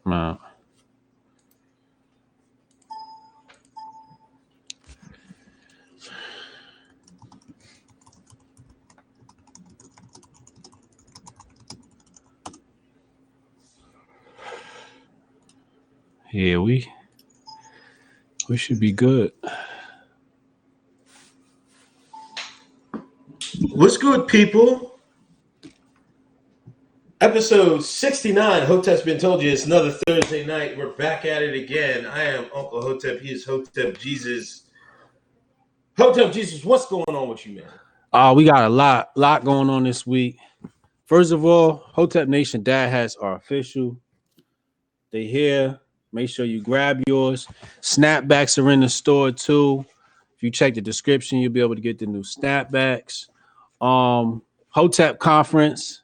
No. Yeah, we should be good. What's good, people? Episode 69. Hotep's been told you. It's another Thursday night. We're back at it again. I am Uncle Hotep. He is Hotep Jesus. Hotep Jesus, what's going on with you, man? We got a lot going on this week. First of all, Hotep Nation Dad hats are official. They here. Make sure you grab yours. Snapbacks are in the store too. If you check the description, you'll be able to get the new snapbacks. Hotep conference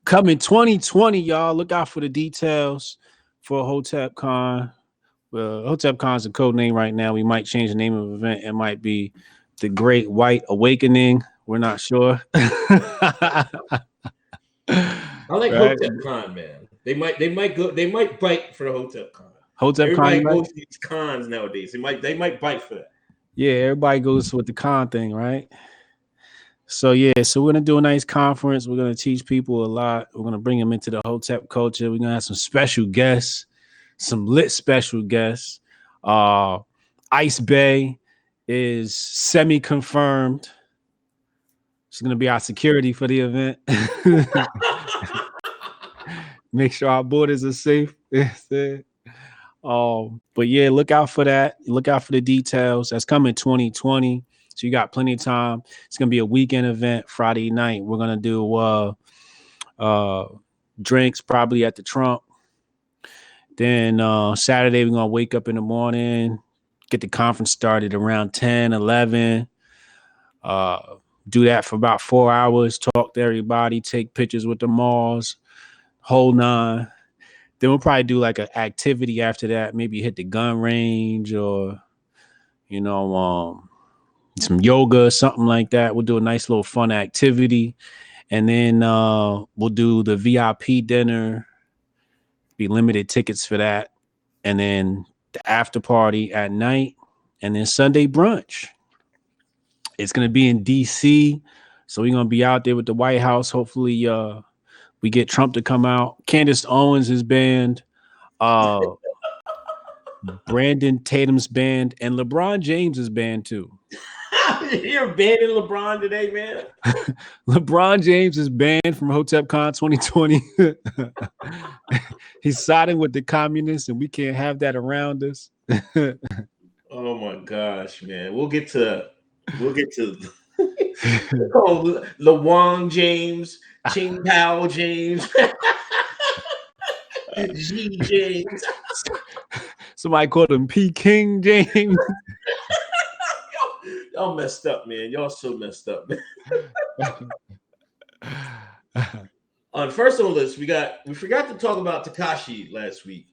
coming 2020, y'all. Look out for the details for Hotep Con. Well, Hotep Con is a code name right now. We might change the name of the event. It might be the Great White Awakening. We're not sure. I like right? Hotep Con, man. They might bite for the Hotep Con. Everybody goes to these cons nowadays. They might bite for that. Yeah, everybody goes with the con thing, right? So we're gonna do a nice conference. We're gonna teach people a lot. We're gonna bring them into the Hotep culture. We're gonna have some special guests, some lit special guests. Ice Bay is semi-confirmed. She's gonna be our security for the event. Make sure our borders are safe. But yeah, look out for that. Look out for the details. That's coming 2020. So you got plenty of time. It's gonna be a weekend event. Friday night, we're gonna do drinks probably at the Trump. Then Saturday, we're gonna wake up in the morning, get the conference started around 10, 11. Do that for about 4 hours, talk to everybody, take pictures with the malls, whole nine. Then we'll probably do like an activity after that, maybe hit the gun range or, some yoga, something like that. We'll do a nice little fun activity. And then we'll do the VIP dinner, be limited tickets for that. And then the after party at night and then Sunday brunch. It's going to be in DC. So we're going to be out there with the White House. Hopefully we get Trump to come out. Candace Owens is banned. Brandon Tatum's banned. And LeBron James is banned too. You're banning LeBron today, man. LeBron James is banned from HotepCon 2020. He's siding with the communists, and we can't have that around us. Oh my gosh, man. We'll get to LeWang James, Ching Pao James, G James. Somebody called him P. King James. Y'all messed up, man. Y'all so messed up, man. First on the list, we forgot to talk about Tekashi last week,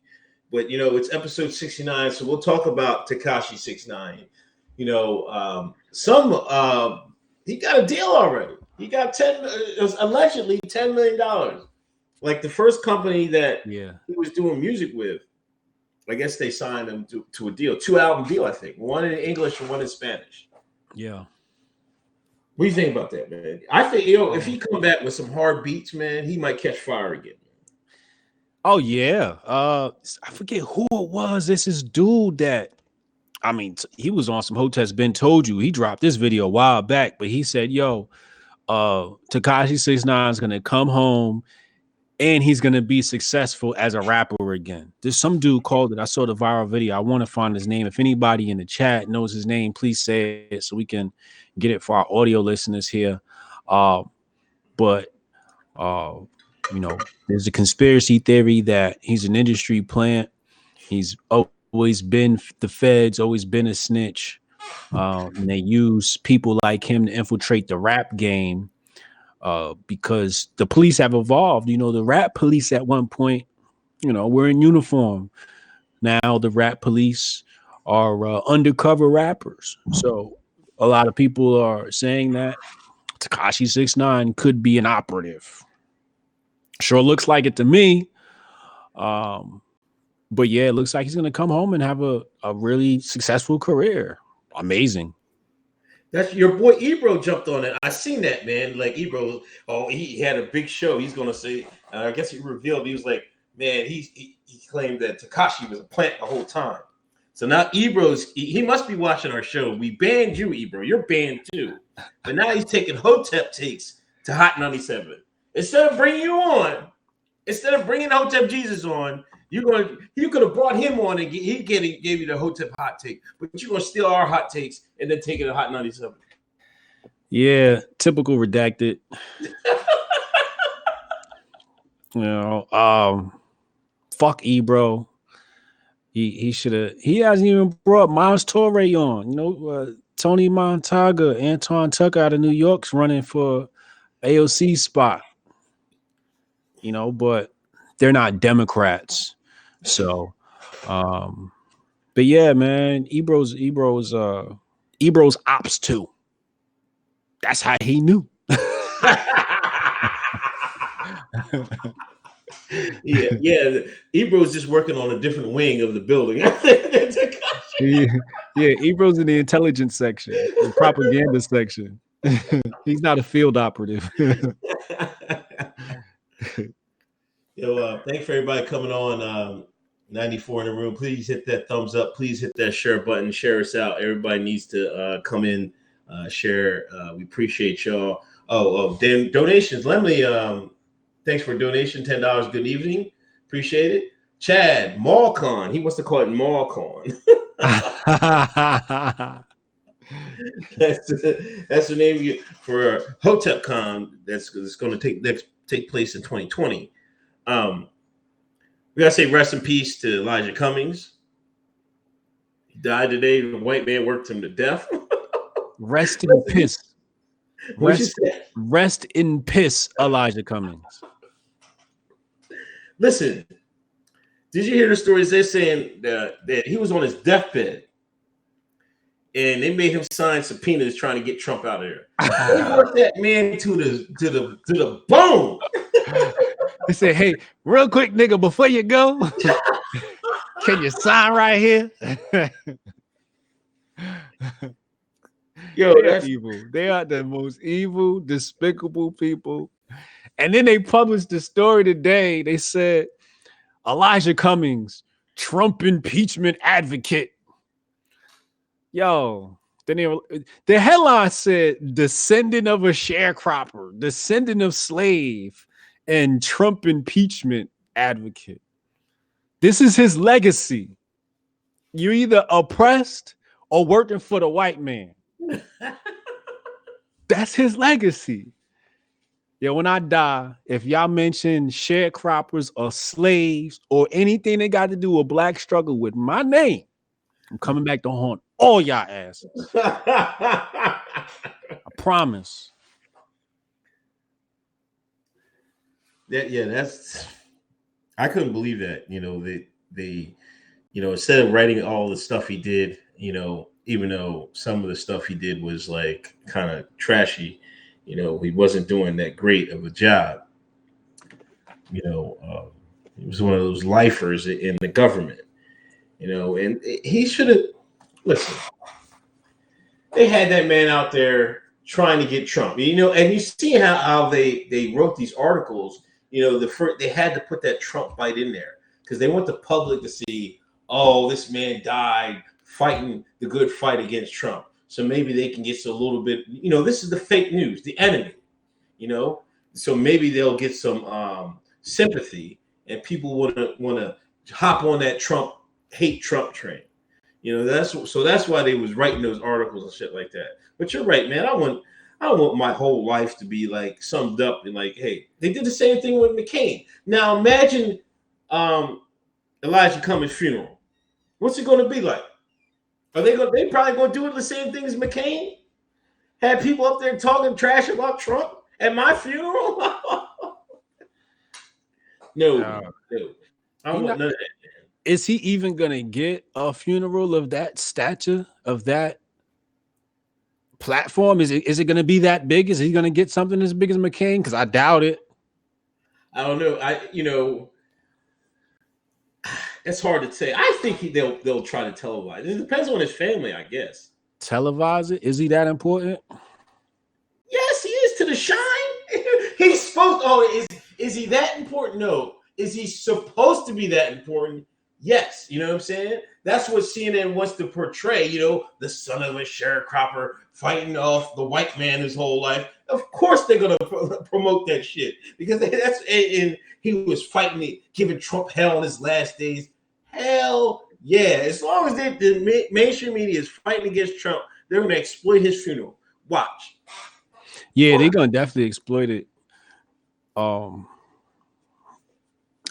but it's episode 69, so we'll talk about Tekashi69. He got a deal already. He got allegedly $10 million. Like the first company that he was doing music with, I guess they signed him to a deal, 2-album deal, I think, one in English and one in Spanish. Yeah. What do you think about that, man? I think if he come back with some hard beats, man, he might catch fire again. Oh yeah. I forget who it was. This is dude that he was on some Hotep's Been Told You. He dropped this video a while back, but he said, Tekashi69 is gonna come home and he's gonna be successful as a rapper again. There's some dude called it. I saw the viral video. I want to find his name. If anybody in the chat knows his name, please say it so we can get it for our audio listeners here. There's a conspiracy theory that he's an industry plant. He's always been the feds, always been a snitch. And they use people like him to infiltrate the rap game. Because the police have evolved. The rap police at one point, were in uniform. Now the rap police are undercover rappers. So a lot of people are saying that Tekashi69 could be an operative. Sure looks like it to me. But yeah, it looks like he's gonna come home and have a really successful career. Amazing. That's your boy Ebro jumped on it. I seen that, man. Like Ebro, he had a big show. He's gonna say, I guess he revealed he was like, man, he claimed that Tekashi was a plant the whole time. So now he must be watching our show. We banned you, Ebro. You're banned too. But now he's taking Hotep takes to Hot 97. Instead of bringing Hotep Jesus on, you could have brought him on and he gave you the Hotep hot take, but you're gonna steal our hot takes and then take it to Hot 97. Yeah, typical redacted. Fuck Ebro. He should have. He hasn't even brought Miles Torre on. Tony Montaga, Anton Tucker out of New York's running for AOC spot. But they're not Democrats. So, but yeah, man, Ebro's ops too. That's how he knew. yeah. Ebro's just working on a different wing of the building. Yeah, Ebro's in the intelligence section, the propaganda section. He's not a field operative. Thanks for everybody coming on. 94 in the room. Please hit that thumbs up. Please hit that share button. Share us out. Everybody needs to come in, share. We appreciate y'all. Then donations. Lemley, thanks for donation. $10. Good evening. Appreciate it. Chad, Mallcon. He wants to call it Mallcon. That's the name for HotepCon. That's going to take place in 2020. We gotta say rest in peace to Elijah Cummings. He died today. The white man worked him to death. Rest in piss. Rest in piss, Elijah Cummings. Listen, did you hear the stories? They're saying that he was on his deathbed, and they made him sign subpoenas trying to get Trump out of there. They worked that man to the bone. They said, "Hey, real quick, nigga, before you go, can you sign right here?" Yo, that's evil. They are the most evil, despicable people. And then they published the story today. They said Elijah Cummings, Trump impeachment advocate. Yo, then the headline said descendant of a sharecropper, descendant of slave, and Trump impeachment advocate. This is his legacy. You're either oppressed or working for the white man. That's his legacy. Yeah, when I die, if y'all mention sharecroppers or slaves or anything that got to do with black struggle with my name, I'm coming back to haunt all y'all asses. I promise. That's I couldn't believe that. They instead of writing all the stuff he did, even though some of the stuff he did was like kind of trashy, he wasn't doing that great of a job. He was one of those lifers in the government, and he should have listen. They had that man out there trying to get Trump, and you see how they wrote these articles. They had to put that Trump bite in there because they want the public to see, oh, this man died fighting the good fight against Trump. So maybe they can get a little bit, this is the fake news, the enemy, so maybe they'll get some sympathy and people want to hop on that hate Trump train. That's why they was writing those articles and shit like that. But you're right, man. I don't want my whole life to be like summed up in like, hey, they did the same thing with McCain. Now imagine Elijah Cummings' funeral. What's it going to be like? They probably going to do it the same thing as McCain? Have people up there talking trash about Trump at my funeral? No. I don't want none of that. Is he even going to get a funeral of that stature, of that platform? Is it going to be that big? Is he going to get something as big as McCain? Because I doubt it. I don't know. It's hard to say. I think they'll try to televise. It depends on his family, I guess. Televise it? Is he that important? Yes, he is to the shine. He's supposed. Oh, is he that important? No. Is he supposed to be that important? Yes. You know what I'm saying? That's what CNN wants to portray. You know, the son of a sharecropper fighting off the white man his whole life. Of course, they're gonna promote that shit because that's and he was fighting, giving Trump hell in his last days. Hell yeah! As long as the mainstream media is fighting against Trump, they're gonna exploit his funeral. Watch. Yeah, they're gonna definitely exploit it.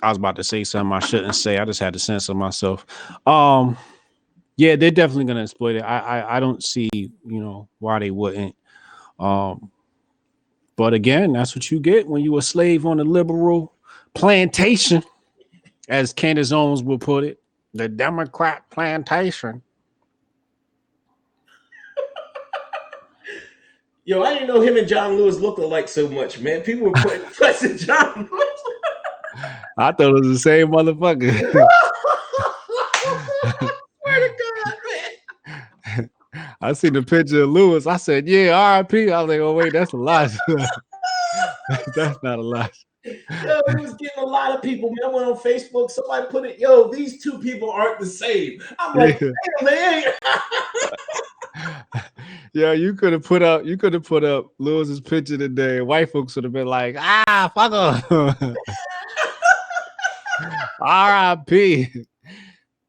I was about to say something I shouldn't say. I just had to censor myself. Yeah, they're definitely gonna exploit it. I don't see, why they wouldn't. But again, that's what you get when you a slave on a liberal plantation, as Candace Owens will put it, the Democrat plantation. Yo, I didn't know him and John Lewis looked alike so much, man. People were putting pressing John Lewis. I thought it was the same motherfucker. Swear to God, man. I seen the picture of Lewis. I said, yeah, R.I.P. I was like, oh, wait, that's a lie. That's not a lie. Yo, it was getting a lot of people. Man, I went on Facebook. Somebody put it, yo, these two people aren't the same. I'm like, yeah. Damn, man. Yeah, you could have put up Lewis's picture today. White folks would have been like, fuck him. R.I.P.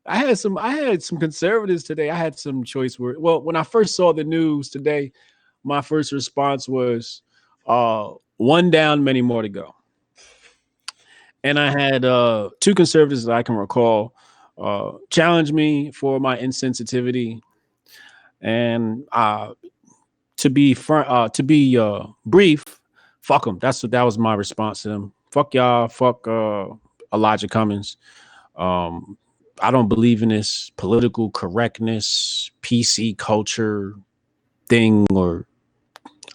I had some conservatives today. I had some choice words. Well, when I first saw the news today, my first response was one down, many more to go. And I had two conservatives that I can recall challenge me for my insensitivity. And to be brief, fuck them. That was my response to them. Fuck y'all. Fuck Elijah Cummings. I don't believe in this political correctness, PC culture thing, or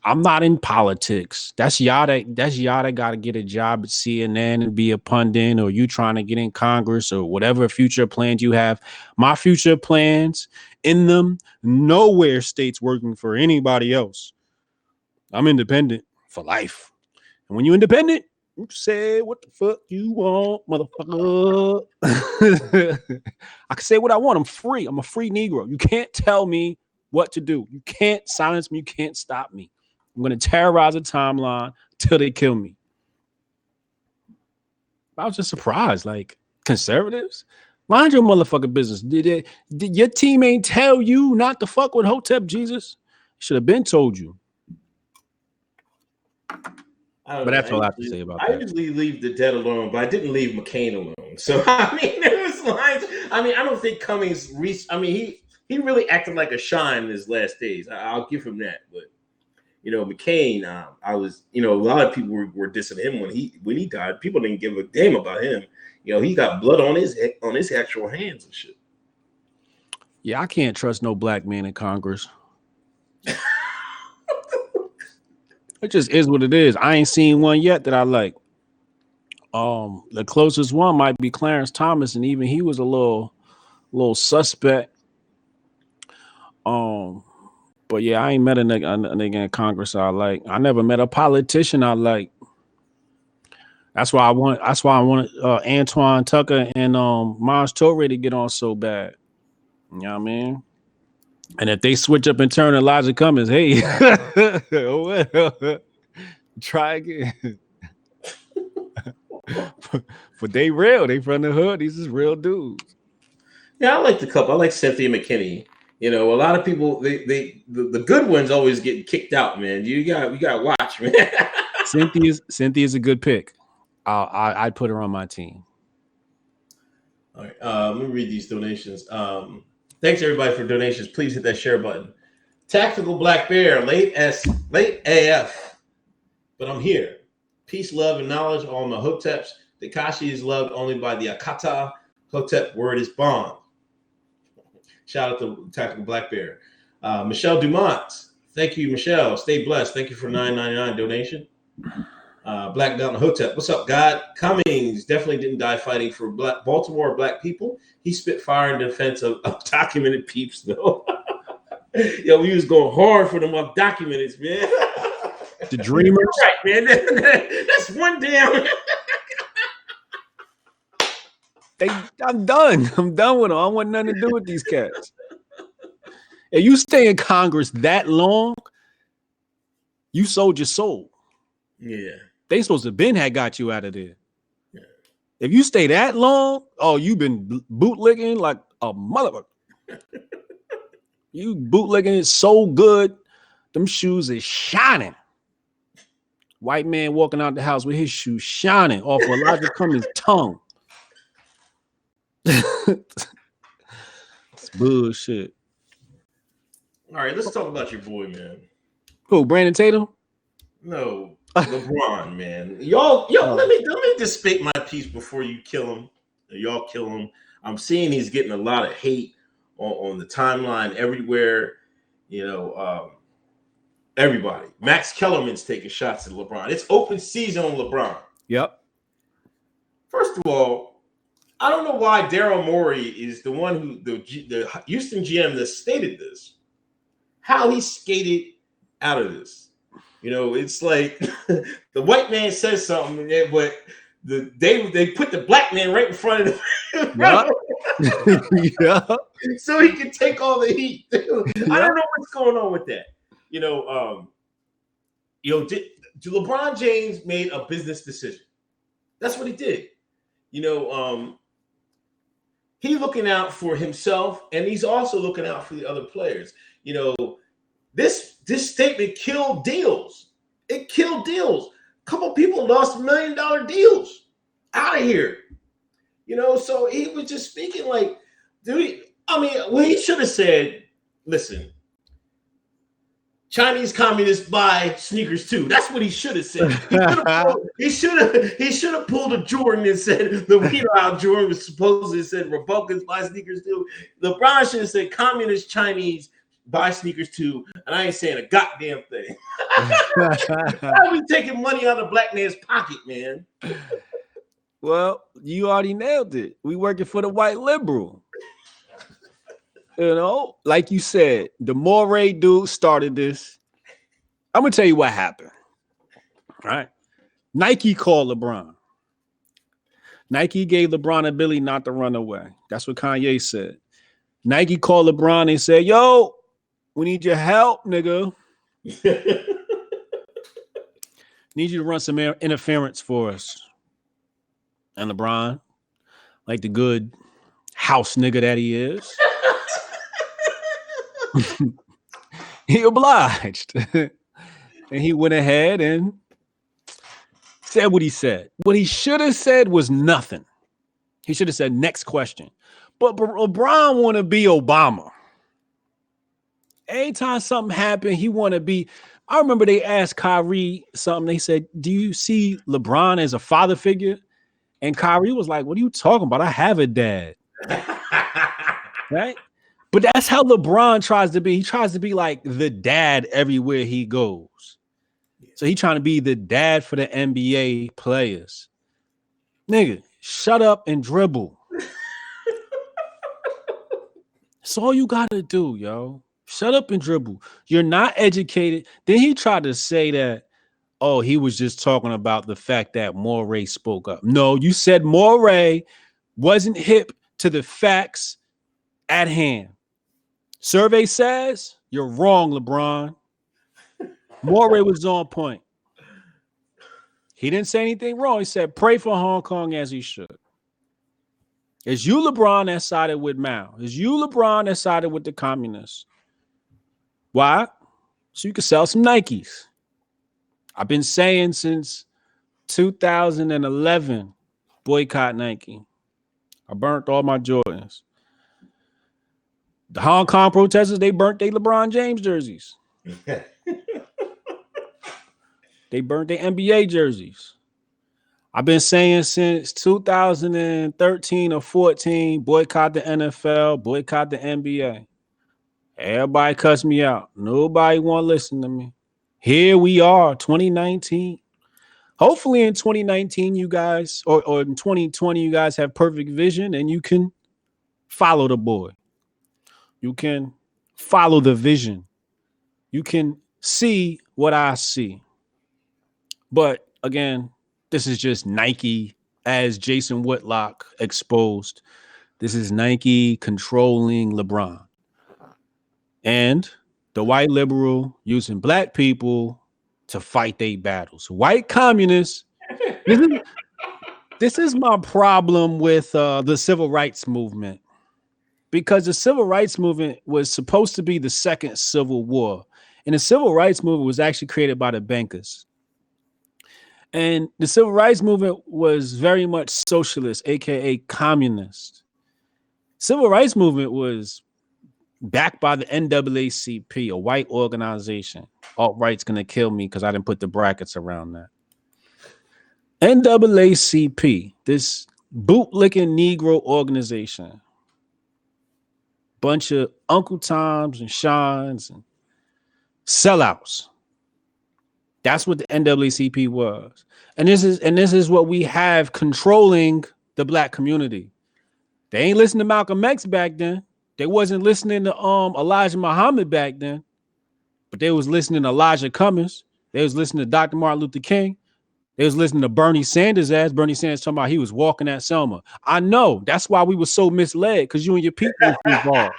I'm not in politics. That's y'all that got to get a job at CNN and be a pundit, or you trying to get in Congress or whatever future plans you have. My future plans in them, nowhere states working for anybody else. I'm independent for life. And when you're independent, you say what the fuck you want, motherfucker. I can say what I want. I'm free. I'm a free Negro. You can't tell me what to do. You can't silence me. You can't stop me. I'm going to terrorize the timeline till they kill me. I was just surprised. Like, conservatives? Mind your motherfucking business. Did your team ain't tell you not to fuck with Hotep Jesus? Should have been told you. But that's all I have to say about that. I usually leave the dead alone, but I didn't leave McCain alone. So, I mean, there was lines. I mean, I don't think Cummings reached. I mean, he really acted like a shine in his last days. I'll give him that. But, McCain, I was, a lot of people were dissing him when he died. People didn't give a damn about him. He got blood on his actual hands and shit. Yeah, I can't trust no black man in Congress. It just is what it is. I ain't seen one yet that I like. The closest one might be Clarence Thomas, and even he was a little suspect. But yeah, I ain't met a nigga in Congress I like. I never met a politician I like. That's why I want Antoine Tucker and Maj Toure to get on so bad. You know what I mean? And if they switch up and turn Elijah Cummings, hey, well, try again. But they real. They from the hood. These is real dudes. Yeah, I like the couple. I like Cynthia McKinney. A lot of people, the good ones always get kicked out, man. You got to watch, man. Cynthia's a good pick. I'd put her on my team. All right, let me read these donations. Thanks everybody for donations. Please hit that share button. Tactical Black Bear, late AF, but I'm here. Peace, love, and knowledge. All my Hoteps. Tekashi is loved only by the Akata. Hotep word is bond. Shout out to Tactical Black Bear. Michelle Dumont. Thank you, Michelle. Stay blessed. Thank you for $9.99 donation. Black Mountain Hotep. What's up, God? Cummings definitely didn't die fighting for Baltimore black people. He spit fire in defense of undocumented peeps, though. Yo, we was going hard for them undocumented, man. The dreamers. Right, man. That's one damn. I'm done. I'm done with them. I want nothing to do with these cats. If you stay in Congress that long, you sold your soul. Yeah. They supposed to been had got you out of there. Yeah. If you stay that long, oh, you've been bootlicking like a motherfucker. You bootlicking so good, them shoes is shining. White man walking out the house with his shoes shining off of Elijah Cummings' tongue. It's bullshit. All right, let's talk about your boy, man. Who, Brandon Tatum? No, LeBron, man. Y'all, let me just state my piece before you kill him. Y'all kill him. I'm seeing he's getting a lot of hate on the timeline everywhere. You know, everybody. Max Kellerman's taking shots at LeBron. It's open season on LeBron. Yep. First of all, I don't know why Daryl Morey is the one who the Houston GM that stated this. How he skated out of this. You know, it's like the white man says something, but they put the black man right in front of him. Yeah. So he can take all the heat. I don't know what's going on with that. LeBron James made a business decision. That's what he did. He's looking out for himself, and he's also looking out for the other players. This statement killed deals. It killed deals. A couple people lost $1 million deals out of here. So he was just speaking like, dude. He should have said, "Listen, Chinese communists buy sneakers too." That's what he should have said. He should have pulled a Jordan and said how Jordan was supposedly said Republicans buy sneakers too. LeBron should have said communist Chinese buy sneakers too, and I ain't saying a goddamn thing. Why are we taking money out of black man's pocket, man? Well, you already nailed it. We working for the white liberal. Like you said, the Moray dude started this. I'm gonna tell you what happened. All right. Nike called LeBron. Nike gave LeBron ability not to run away. That's what Kanye said. Nike called LeBron and said, "Yo, we need your help, nigga. Need you to run some interference for us." And LeBron, like the good house nigga that he is, he obliged. And he went ahead and said what he said. What he should have said was nothing. He should have said, "Next question." But LeBron want to be Obama. Anytime something happened, he want to be. I remember they asked Kyrie something. They said, "Do you see LeBron as a father figure?" And Kyrie was like, "What are you talking about? I have a dad." Right? But that's how LeBron tries to be. He tries to be like the dad everywhere he goes. So he trying to be the dad for the NBA players. Nigga, shut up and dribble. That's all you got to do, yo. Shut up and dribble. You're not educated. Then he tried to say that, oh, he was just talking about the fact that Moray spoke up. No, you said Moray wasn't hip to the facts at hand. Survey says you're wrong, LeBron. Moray was on point. He didn't say anything wrong. He said, pray for Hong Kong as he should. It's you, LeBron, that sided with Mao. It's you, LeBron, that sided with the communists. Why? So you can sell some Nikes. I've been saying since 2011, boycott Nike. I burnt all my Jordans. The Hong Kong protesters, they burnt their LeBron James jerseys. They burnt their NBA jerseys. I've been saying since 2013 or 14, boycott the NFL, boycott the NBA. Everybody cuts me out. Nobody want to listen to me. Here we are, 2019. Hopefully in 2019, you guys, or in 2020, you guys have perfect vision and you can follow the boy. You can follow the vision. You can see what I see. But again, this is just Nike, as Jason Whitlock exposed. This is Nike controlling LeBron. And the white liberal using black people to fight their battles. White communists. This is my problem with the civil rights movement. Because the civil rights movement was supposed to be the second civil war. And the civil rights movement was actually created by the bankers. And the civil rights movement was very much socialist, aka communist. Civil rights movement was backed by the NAACP, a white organization. Alt-right's gonna kill me because I didn't put the brackets around that. NAACP, this bootlicking Negro organization. Bunch of Uncle Toms and Shines and sellouts. That's what the NAACP was. And this is what we have controlling the black community. They ain't listening to Malcolm X back then. They wasn't listening to Elijah Muhammad back then. But they was listening to Elijah Cummings. They was listening to Dr. Martin Luther King. They was listening to Bernie Sanders Bernie Sanders talking about he was walking at Selma. I know. That's why we were so misled, because you and your people was involved.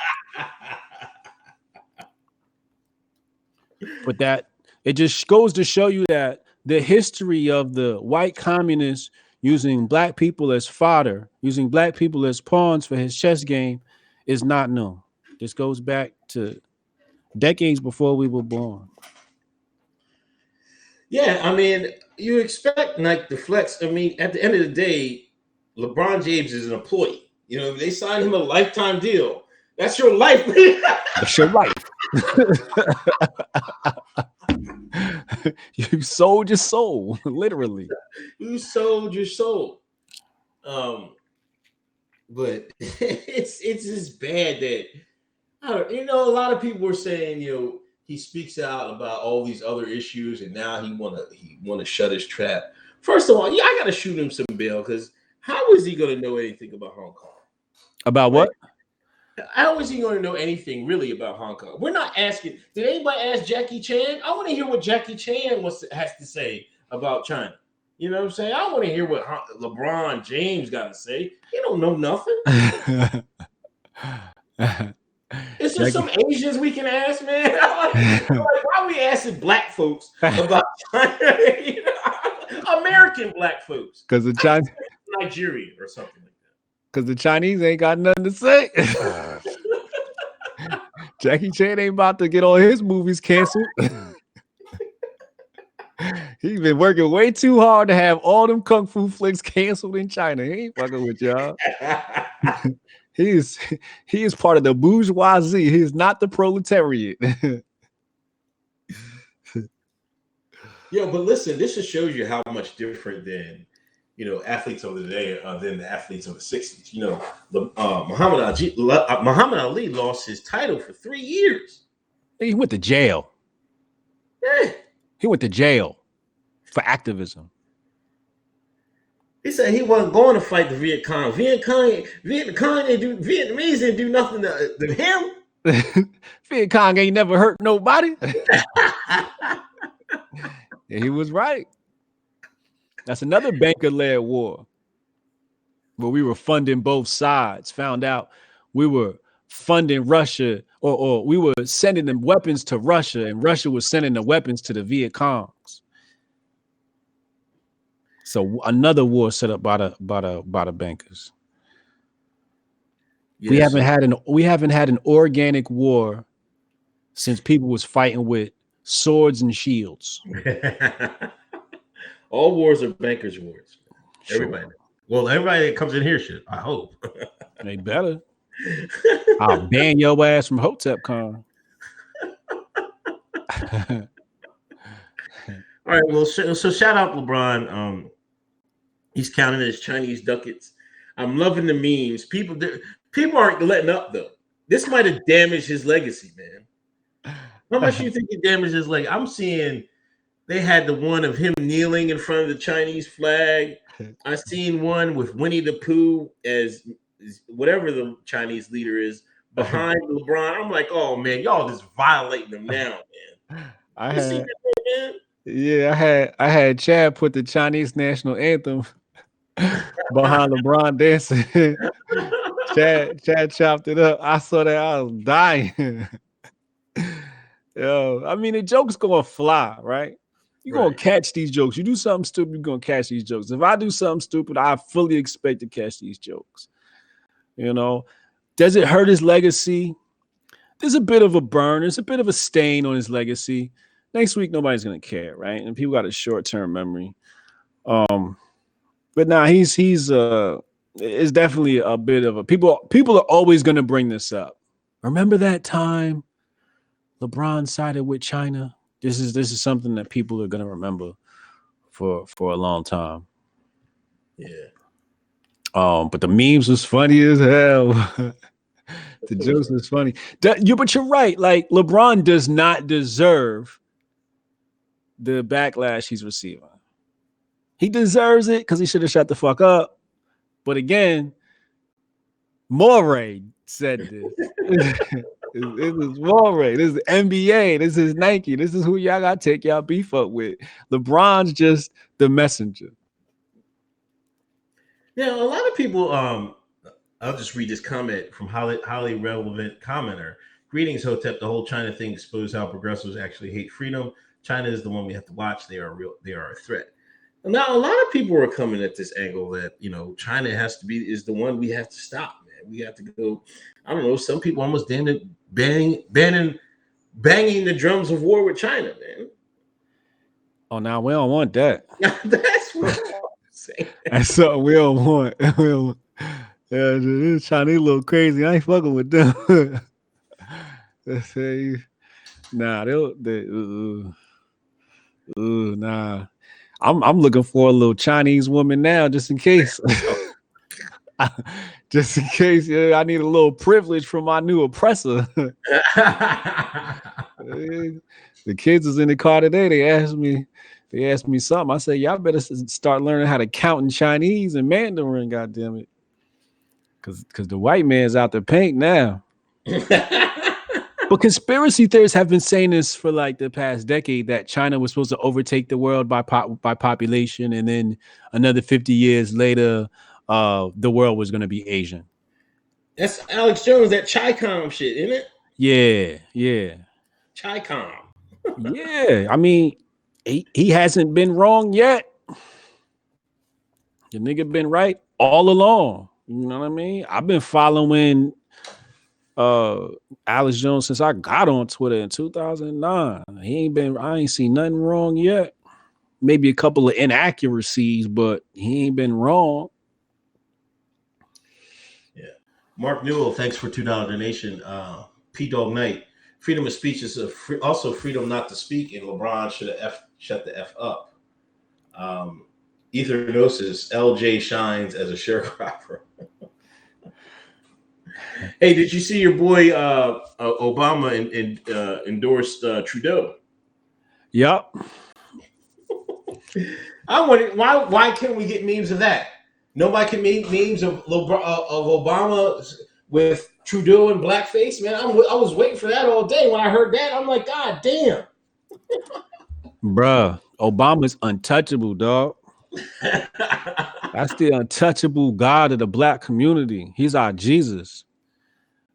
But that it just goes to show you that the history of the white communists using black people as fodder, using black people as pawns for his chess game is not new. This goes back to decades before we were born. Yeah, I mean, you expect like the flex. I mean, at the end of the day, LeBron James is an employee. You know, they signed him a lifetime deal. That's your life. That's your life. You sold your soul, literally. You sold your soul. But it's just bad that a lot of people were saying, he speaks out about all these other issues, and now he wanna shut his trap. First of all, I gotta shoot him some bail, because how is he gonna know anything about Hong Kong? About what? How is he going to know anything really about Hong Kong? We're not asking. Did anybody ask Jackie Chan? I want to hear what Jackie Chan has to say about China. You know what I'm saying? I want to hear what LeBron James got to say. He don't know nothing. Is there some Asians we can ask, man? Like, why are we asking black folks about China? American black folks. Because the Chinese, Nigeria or something like that. Because the Chinese ain't got nothing to say. Jackie Chan ain't about to get all his movies canceled. He's been working way too hard to have all them kung fu flicks canceled in China. He ain't fucking with y'all. He is part of the bourgeoisie. He is not the proletariat. But listen, this just shows you how much different than athletes of the day than the athletes of the 60s. Muhammad Ali lost his title for 3 years. He went to jail. Yeah. He went to jail for activism. He said he wasn't going to fight the Viet Cong. Vietnamese didn't do nothing to him. Viet Cong ain't never hurt nobody. Yeah, he was right. That's another banker-led war where we were funding both sides. Found out we were funding Russia, or we were sending them weapons to Russia, and Russia was sending the weapons to the Viet Congs. So another war set up by the bankers. Yes. We haven't had an organic war since people was fighting with swords and shields. All wars are bankers' wars. Sure. Everybody. Well, everybody that comes in here should, I hope. They better. I'll ban your ass from Hotep Con. All right. Well, so shout out LeBron. He's counting his Chinese ducats. I'm loving the memes. People aren't letting up though. This might have damaged his legacy, man. How much do you think it damaged his legacy? I'm seeing They had the one of him kneeling in front of the Chinese flag. I seen one with Winnie the Pooh as whatever the Chinese leader is behind LeBron. I'm like, oh man, y'all just violating them now, man. You see that, man? Yeah, I had Chad put the Chinese national anthem behind LeBron dancing. Chad chopped it up. I saw that, I was dying. Yo, I mean, the joke's gonna fly, right? You're gonna catch these jokes. You do something stupid, you're gonna catch these jokes. If I do something stupid, I fully expect to catch these jokes. You know, does it hurt his legacy? There's a bit of a burn. There's a bit of a stain on his legacy. Next week, nobody's gonna care, right? And people got a short-term memory. But now he's it's definitely a bit of a people are always gonna bring this up. Remember that time LeBron sided with China? This is something that people are gonna remember for a long time. Yeah. But the memes was funny as hell. The jokes was funny. But you're right. Like, LeBron does not deserve the backlash he's receiving. He deserves it because he should have shut the fuck up. But again, Morey said this. This is Morey. This is NBA. This is Nike. This is who y'all got to take y'all beef up with. LeBron's just the messenger. Yeah, a lot of people. I'll just read this comment from highly relevant commenter. Greetings, Hotep. The whole China thing exposed how progressives actually hate freedom. China is the one we have to watch. They are a threat. And now a lot of people are coming at this angle that, you know, China is the one we have to stop, man. We have to go. I don't know. Some people almost damn it banging the drums of war with China, man. Oh, now we don't want that. That's what I'm saying. That's something we don't want. Yeah, this Chinese a little crazy. I ain't fucking with them. Let's say, nah, nah. I'm looking for a little Chinese woman now, just in case. Just in case, yeah, I need a little privilege from my new oppressor. The kids was in the car today. They asked me something. I said, y'all better start learning how to count in Chinese and Mandarin, goddamn it. Because the white man's out there paint now. But conspiracy theorists have been saying this for like the past decade, that China was supposed to overtake the world by population, and then another 50 years later, the world was going to be Asian. That's Alex Jones, that Chi-Com shit, isn't it? Yeah. Chi-Com. Yeah, I mean, he hasn't been wrong yet. The nigga been right all along. You know what I mean? I've been following Alex Jones since I got on Twitter in 2009. I ain't seen nothing wrong yet. Maybe a couple of inaccuracies, but he ain't been wrong. Yeah. Mark Newell, thanks for $2 donation. P-Dog Knight, freedom of speech is also freedom not to speak, and LeBron should have shut the F up. Endorses, LJ shines as a sharecropper. Hey, did you see your boy Obama endorsed Trudeau? Yep. I wonder why can't we get memes of that? Nobody can make memes of Obama with Trudeau and blackface, man. I was waiting for that all day. When I heard that, I'm like, God damn. Bruh, Obama's untouchable, dog. That's the untouchable God of the black community. He's our Jesus.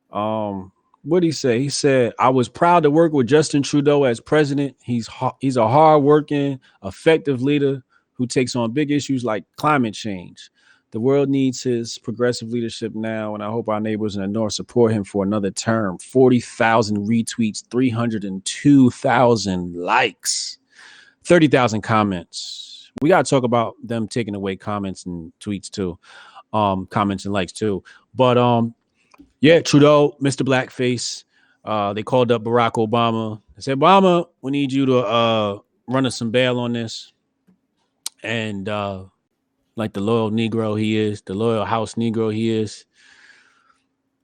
What did he say? He said, I was proud to work with Justin Trudeau as president. He's a hardworking, effective leader who takes on big issues like climate change. The world needs his progressive leadership now, and I hope our neighbors in the North support him for another term. 40,000 retweets, 302,000 likes, 30,000 comments. We got to talk about them taking away comments and tweets too, comments and likes too. But yeah, Trudeau, Mr. Blackface, they called up Barack Obama. They said, Obama, we need you to run us some bail on this. And like the loyal Negro he is, the loyal House Negro he is,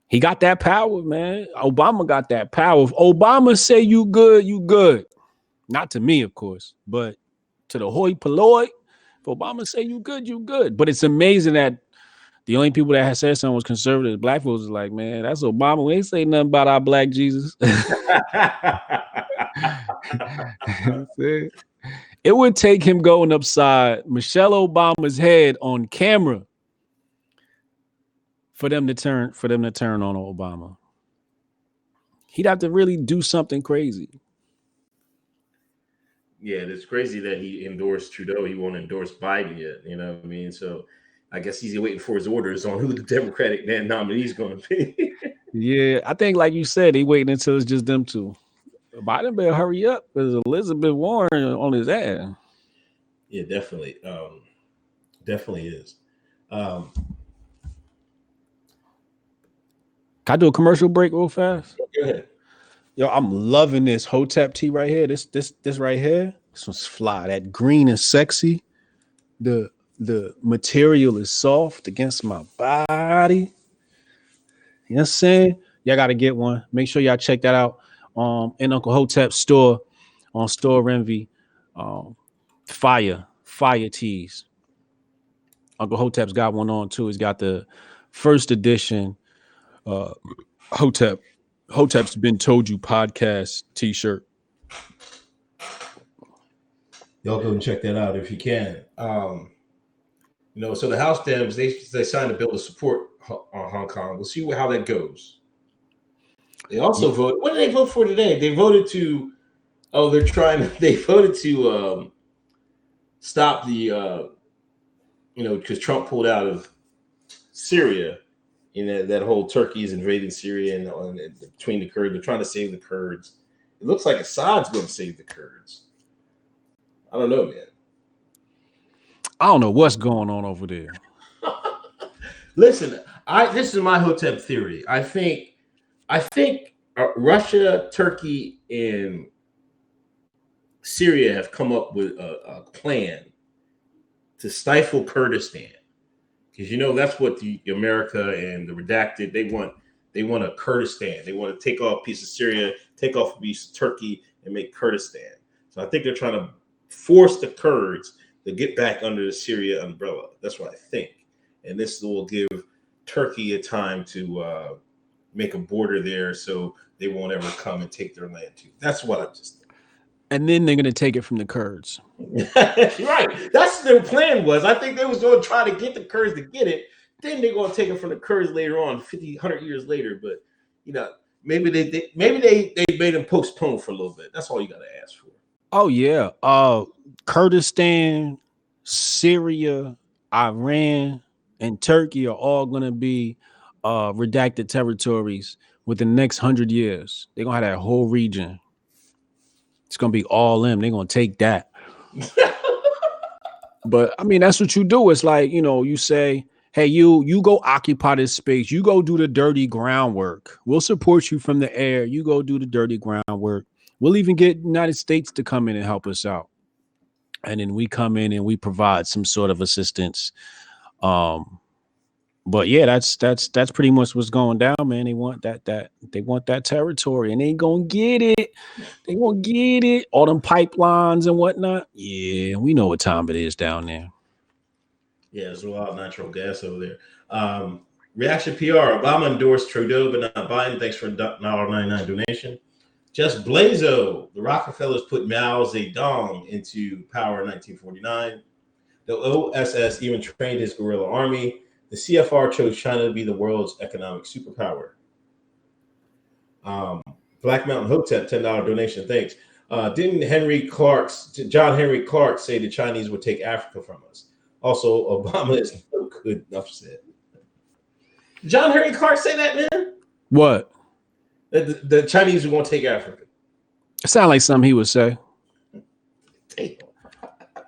he got that power, man. Obama got that power. If Obama say you good, you good. Not to me, of course, but to the hoi polloi. If Obama say you good, you good. But it's amazing that the only people that had said something was conservative. Black folks is like, man, that's Obama. We ain't say nothing about our black Jesus. It would take him going upside Michelle Obama's head on camera for them to turn on Obama. He'd have to really do something crazy. Yeah, it's crazy that he endorsed Trudeau. He won't endorse Biden yet. You know what I mean? So I guess he's waiting for his orders on who the Democratic nominee is going to be. Yeah, I think, like you said, he waiting until it's just them two. Biden better hurry up because Elizabeth Warren on his ass. Yeah, definitely. Definitely is. Can I do a commercial break real fast? Go ahead. Yo, I'm loving this Hotep tea right here. This right here. This one's fly. That green is sexy. The material is soft against my body. You know what I'm saying? Y'all got to get one. Make sure y'all check that out in Uncle Hotep's store on Store Envy. Fire teas. Uncle Hotep's got one on too. He's got the first edition Hotep's Been Told You podcast t-shirt. Y'all go and check that out if you can. So the House Dems, they signed a bill to support Hong Kong. We'll see how that goes. They also voted. What did they vote for today? They voted to. They voted to stop the. Because Trump pulled out of Syria. That whole Turkey is invading Syria and between the Kurds. They're trying to save the Kurds. It looks like Assad's going to save the Kurds. I don't know, man. I don't know what's going on over there. Listen, this is my Hotep theory. I think Russia, Turkey, and Syria have come up with a plan to stifle Kurdistan. Because that's what the America and the redacted they want. They want a Kurdistan. They want to take off a piece of Syria, take off a piece of Turkey, and make Kurdistan. So I think they're trying to force the Kurds to get back under the Syria umbrella. That's what I think. And this will give Turkey a time to make a border there, so they won't ever come and take their land too. That's what I'm just thinking. And then they're going to take it from the Kurds. Right. That's their plan was. I think they was going to try to get the Kurds to get it. Then they're going to take it from the Kurds later on, 50, 100 years later. But, maybe they made them postpone for a little bit. That's all you got to ask for. Oh, yeah. Kurdistan, Syria, Iran, and Turkey are all going to be redacted territories within the next 100 years. They're going to have that whole region. It's going to be all them. They're going to take that. But, I mean, that's what you do. It's like, you say, hey, you go occupy this space. You go do the dirty groundwork. We'll support you from the air. You go do the dirty groundwork. We'll even get United States to come in and help us out. And then we come in and we provide some sort of assistance. But yeah, that's pretty much what's going down, man. They want that territory, and they ain't gonna get it. They gonna get it. All them pipelines and whatnot. Yeah, we know what time it is down there. Yeah, there's a lot of natural gas over there. Reaction PR: Obama endorsed Trudeau, but not Biden. Thanks for a $1.99 donation. Just Blazo: the Rockefellers put Mao Zedong into power in 1949. The OSS even trained his guerrilla army. The CFR chose China to be the world's economic superpower. Black Mountain Hotep, $10 donation. Thanks. Didn't John Henry Clark say the Chinese would take Africa from us? Also, Obama is no good. Enough said. John Henry Clark say that, man? What? The Chinese are going to take Africa. It sounds like something he would say. Damn.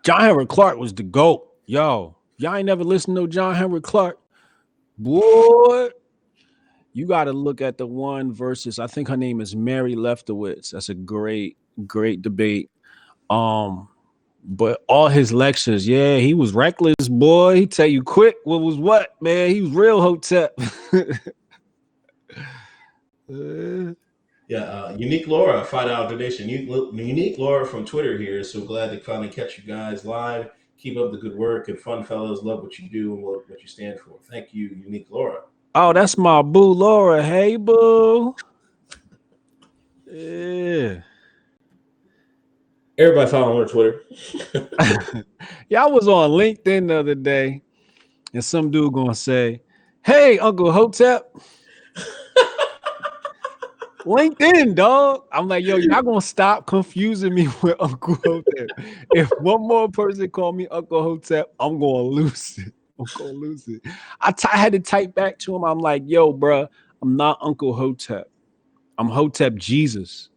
John Henry Clark was the GOAT. Yo, y'all ain't never listened to John Henry Clark. Boy, you got to look at the one versus, I think her name is Mary Leftowitz. That's a great debate. But all his lectures, yeah, he was reckless, boy. He tell you quick what was what, man. He was real Hotep. Yeah, Yeah, Unique Laura, $5 donation. Unique Laura from Twitter here. So glad to finally catch you guys live. Keep up the good work and fun, fellas. Love what you do and what you stand for. Thank you, Unique Laura. Oh, that's my boo, Laura. Hey, boo. Yeah. Everybody follow her on Twitter. Yeah, I was on LinkedIn the other day, and some dude gonna say, "Hey, Uncle Hotep." LinkedIn, dog. I'm like, yo, y'all gonna stop confusing me with Uncle Hotep. If one more person call me Uncle Hotep, I'm gonna lose it. I'm gonna lose it. I had to type back to him. I'm like, yo, bro, I'm not Uncle Hotep. I'm Hotep Jesus.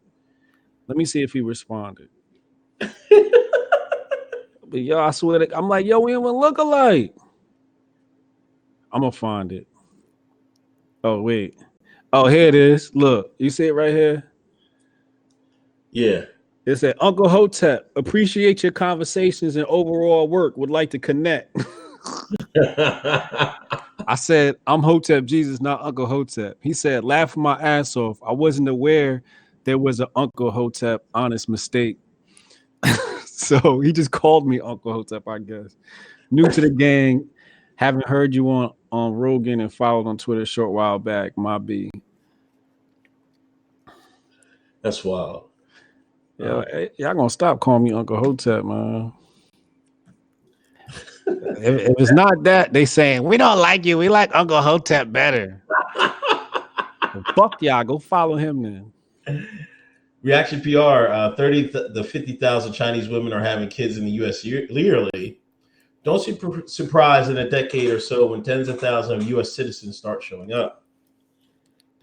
Let me see if he responded. But yo, I swear to, I'm like, yo, we don't even look alike. I'm gonna find it. Oh, wait. Oh, here it is. Look, you see it right here? Yeah. It said, Uncle Hotep, appreciate your conversations and overall work. Would like to connect. I said, I'm Hotep Jesus, not Uncle Hotep. He said, laughing my ass off. I wasn't aware there was an Uncle Hotep. Honest mistake. So he just called me Uncle Hotep, I guess. New to the gang. Haven't heard you on Rogan and followed on Twitter a short while back. My B. That's wild. Yeah, y'all gonna stop calling me Uncle Hotep, man. If it's not that, they saying we don't like you. We like Uncle Hotep better. Well, fuck y'all. Go follow him then. Reaction PR: 30 to 50,000 Chinese women are having kids in the U.S. yearly. Don't be surprised in a decade or so when tens of thousands of U.S. citizens start showing up.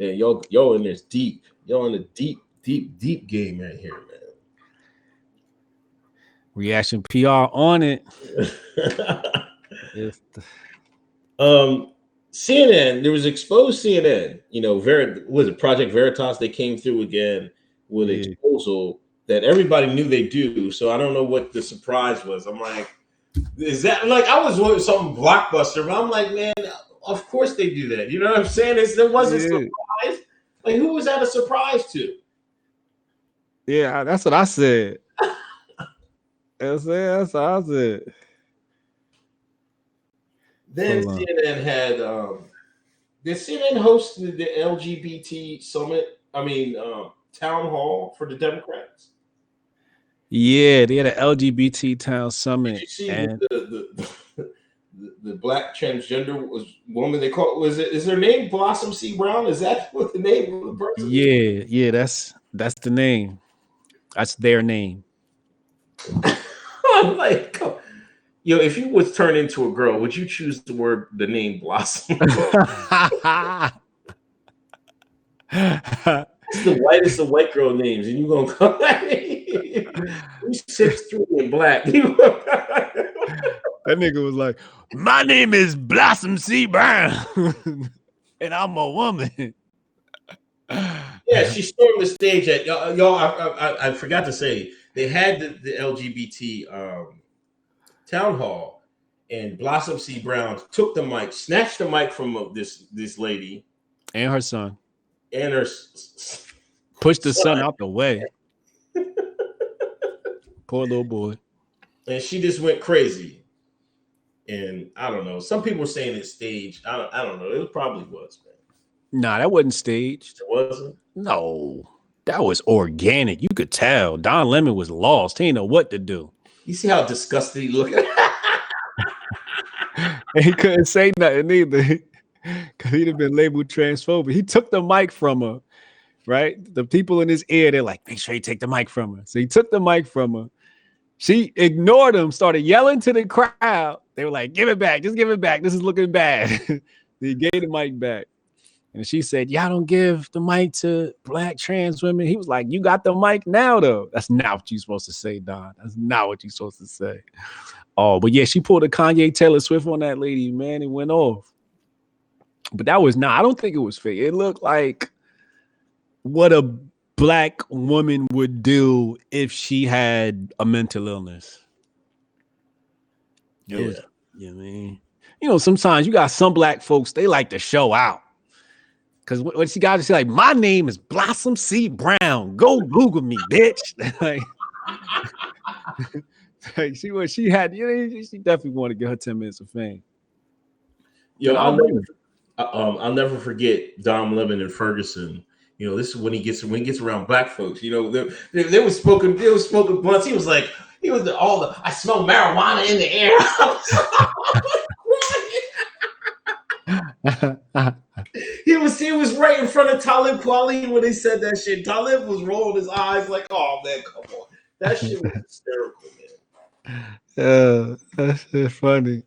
Damn, yo in this deep. Yo in the deep game right here, man. Reaction PR on it. CNN, there was exposed CNN. Was it Project Veritas? They came through again with a proposal that everybody knew they do. So I don't know what the surprise was. I'm like, is that like I was with some blockbuster, but I'm like, man, of course they do that. You know what I'm saying? There wasn't a surprise. Like, who was that a surprise to? Yeah, that's what I said. That's what I said. Then CNN had did CNN host the LGBT summit? Town hall for the Democrats. Yeah, they had an LGBT town summit. Did you see the black transgender woman they call is her name Blossom C. Brown? Is that what the name of the person is? Yeah, that's the name. That's their name. I'm like, if you was turned into a girl, would you choose the name Blossom? It's the whitest of white girl names, and you gonna come at me? You 6'3" and black. That nigga was like, my name is Blossom C. Brown, and I'm a woman. Yeah, she stormed the stage at y'all. I forgot to say they had the LGBT town hall, and Blossom C. Brown took the mic, snatched the mic from this lady and her son, and her pushed the son out the way. Poor little boy. And she just went crazy. And I don't know. Some people were saying it's staged. I don't know. It probably was, man. Nah, that wasn't staged. It wasn't? No. That was organic. You could tell. Don Lemon was lost. He didn't know what to do. You see how disgusted he looked? And he couldn't say nothing either. Because he'd have been labeled transphobic. He took the mic from her, right? The people in his ear, they're like, make sure you take the mic from her. So he took the mic from her. She ignored him, started yelling to the crowd. They were like, give it back. Just give it back. This is looking bad. He gave the mic back. And she said, y'all don't give the mic to black trans women. He was like, you got the mic now, though. That's not what you're supposed to say, Don. That's not what you're supposed to say. Oh, but yeah, she pulled a Kanye Taylor Swift on that lady, man. It went off. But that was not, I don't think it was fake. It looked like what a black woman would do if she had a mental illness. Yeah. Man. Sometimes you got some black folks, they like to show out. Because when she got, she's like, my name is Blossom C. Brown. Go Google me, bitch. like she had, she definitely wanted to get her 10 minutes of fame. Yo, I'll never forget Dom Lemon and Ferguson. This is when he gets around black folks. They was smoking blunts. He was like, I smell marijuana in the air. He was right in front of Talib Kweli when they said that shit. Talib was rolling his eyes like, oh man, come on. That shit was hysterical, man. That's funny.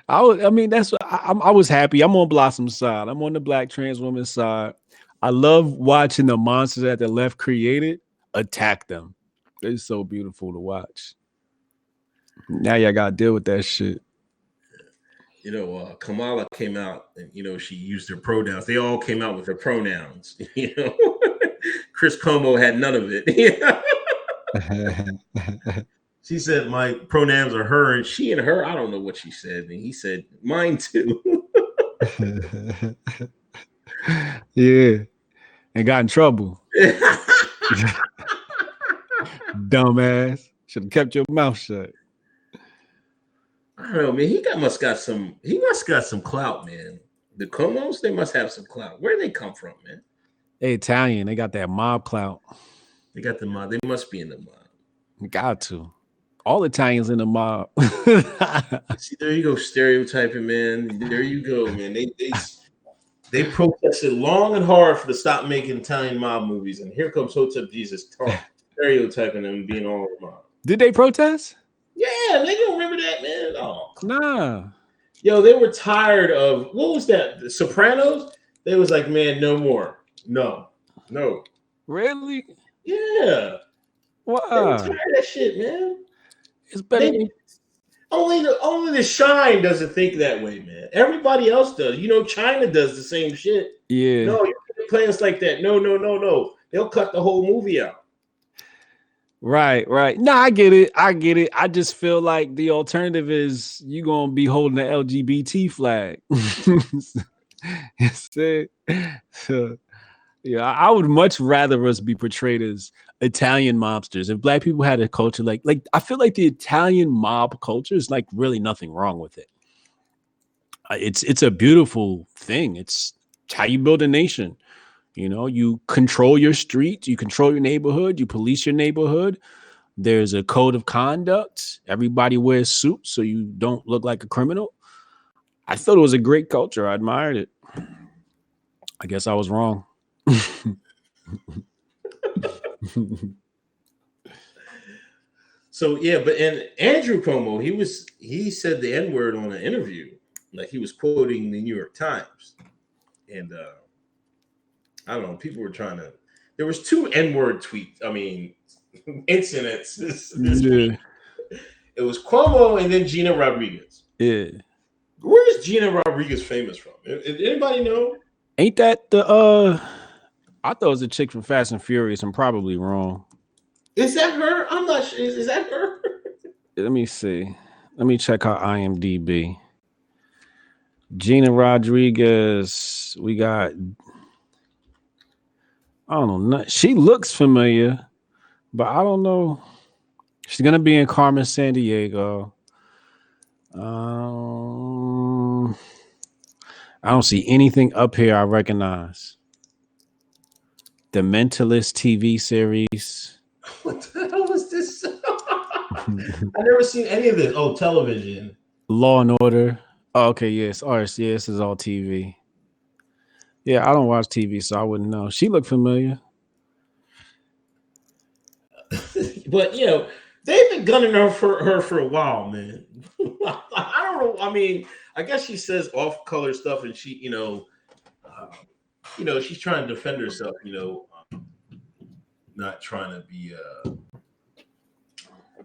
I was happy. I'm on Blossom's side. I'm on the black trans woman's side. I love watching the monsters that the left created attack them. It's so beautiful to watch. Now y'all gotta deal with that shit. Kamala came out and she used her pronouns. They all came out with their pronouns. Chris Cuomo had none of it. She said my pronouns are her and she and her. I don't know what she said. And he said mine too. Yeah. And got in trouble. Dumbass. Should have kept your mouth shut. I don't know, man. He must got some clout, man. The Cuomos, they must have some clout. Where do they come from, man? They Italian. They got that mob clout. They got the mob. They must be in the mob. Got to. All Italians in the mob. See, there you go, stereotyping, man. There you go, man. They protested long and hard to stop making Italian mob movies, and here comes Hotep Jesus stereotyping them being all the mob. Did they protest? Yeah, they don't remember that, man. Oh, nah. Yo, they were tired of what was that? The Sopranos. They was like, man, no more. No. Really? Yeah. Wow. They were tired of that shit, man. It's better. Only the Shine doesn't think that way, man. Everybody else does. China does the same shit. Yeah. No, you can't play us like that. No. They'll cut the whole movie out. Right. No, I get it. I just feel like the alternative is you gonna be holding the LGBT flag. So, yeah, I would much rather us be portrayed as Italian mobsters. If black people had a culture like I feel like the Italian mob culture is like really nothing wrong with it. It's a beautiful thing. It's how you build a nation. You control your streets, you control your neighborhood, you police your neighborhood. There's a code of conduct. Everybody wears suits so you don't look like a criminal. I thought it was a great culture. I admired it. I guess I was wrong. So yeah, and Andrew Cuomo, he said the N-word on an interview, like he was quoting the New York Times, and I don't know. People were trying to. There was 2 N-word tweets. I mean, incidents. Yeah. It was Cuomo and then Gina Rodriguez. Yeah. Where is Gina Rodriguez famous from? Anybody know? Ain't that the I thought it was a chick from Fast and Furious. I'm probably wrong. Is that her? I'm not sure. Is that her? Let me see. Let me check her IMDb. Gina Rodriguez. We got. I don't know. She looks familiar, but I don't know. She's gonna be in Carmen Sandiego. I don't see anything up here I recognize. The Mentalist TV series. What the hell was this? I've never seen any of this. Oh, television. Law and Order. Oh, okay, yes. Yes, this is all TV. Yeah, I don't watch TV, so I wouldn't know. She looked familiar. But they've been gunning her for a while, man. I don't know. I mean, I guess she says off-color stuff, and she, she's trying to defend herself. Not trying to be. I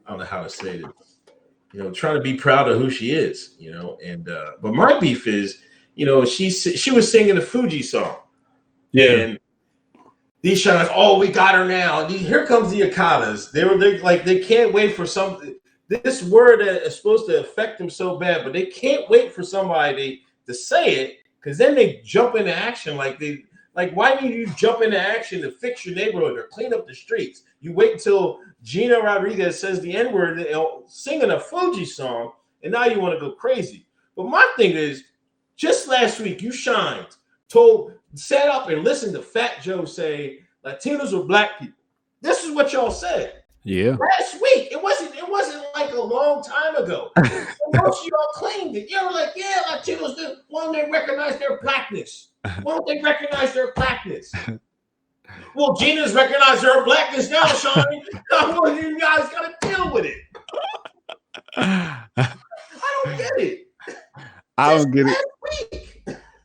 don't know how to say this. Trying to be proud of who she is. And but my beef is, she was singing the Fuji song. Yeah. And these Chinese, we got her now. Here comes the Akatas. They can't wait for something. This word that is supposed to affect them so bad, but they can't wait for somebody to say it, because then they jump into action like Like, why didn't you jump into action to fix your neighborhood or clean up the streets? You wait until Gina Rodriguez says the N-word singing a Fuji song, and now you want to go crazy. But my thing is, just last week you shined, sat up and listened to Fat Joe say Latinos were black people. This is what y'all said. Yeah. Last week. It wasn't like a long time ago. Most of y'all claimed it. You were like, yeah, Latinos, why don't they recognize their blackness? Why don't they recognize their blackness? Well, Gina's recognized her blackness now, Shawnee. Well, you guys got to deal with it. I don't get it. I don't get it.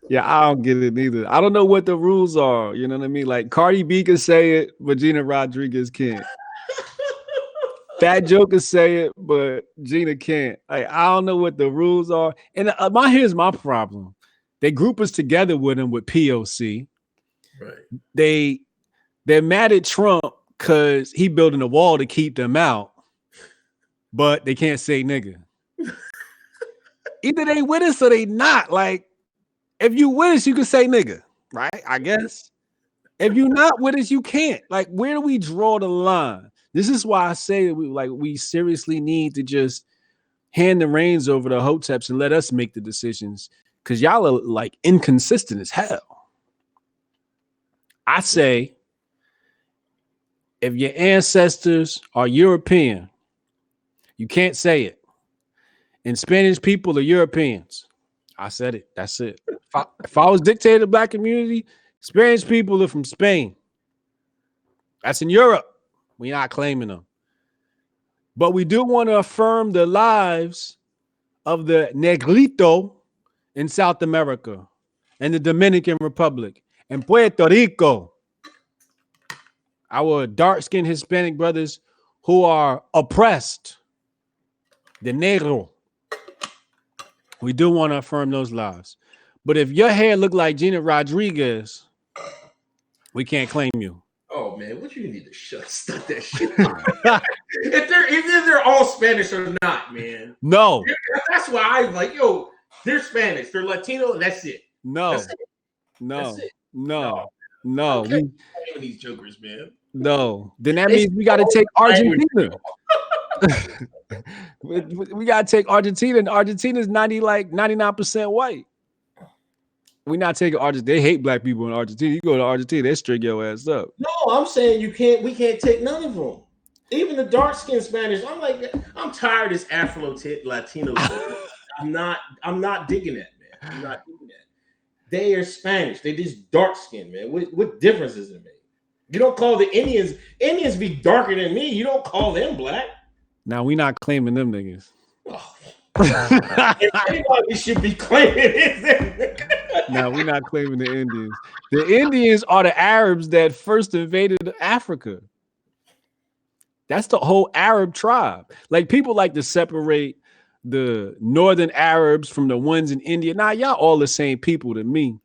Yeah, I don't get it either. I don't know what the rules are. You know what I mean? Like Cardi B can say it, but Gina Rodriguez can't. Fat Joe can say it, but Gina can't. Like, I don't know what the rules are. And here's my problem. They group us together with them with POC. Right. They're mad at Trump because he building a wall to keep them out, but they can't say nigga. Either they with us or they not. Like, if you with us, you can say nigga, right? I guess. If you're not with us, you can't. Like, where do we draw the line? This is why I say we seriously need to just hand the reins over to Hoteps and let us make the decisions, because y'all are like inconsistent as hell. I say, if your ancestors are European, you can't say it. And Spanish people are Europeans. I said it. That's it. If I was dictator of the black community, Spanish people are from Spain. That's in Europe. We're not claiming them. But we do want to affirm the lives of the Negrito in South America and the Dominican Republic and Puerto Rico. Our dark-skinned Hispanic brothers who are oppressed. The Negro. We do want to affirm those lives. But if your hair look like Gina Rodriguez, we can't claim you. Oh man, what you need to stop that shit. if they're all Spanish or not, man. No. That's why I like, yo, they're Spanish, they're Latino, and that's it. No. That's it. No. That's it. No. These jokers, man. No. Then that means we got to take Argentina. We got to take Argentina, and Argentina's 99% white. We're not taking Argentina. They hate black people in Argentina. You go to Argentina, they string your ass up. No, I'm saying we can't take none of them. Even the dark-skinned Spanish. I'm like, I'm tired of this Afro-Latino stuff. I'm not digging that, man. I'm not digging that. They are Spanish. They just dark-skinned, man. What difference does it make? You don't call the Indians be darker than me. You don't call them black. Now, we not claiming them niggas. Oh. Anybody should be claiming it. No, we're not claiming the Indians. The Indians are the Arabs that first invaded Africa. That's the whole Arab tribe. Like, people like to separate the northern Arabs from the ones in India. Nah, y'all all the same people to me.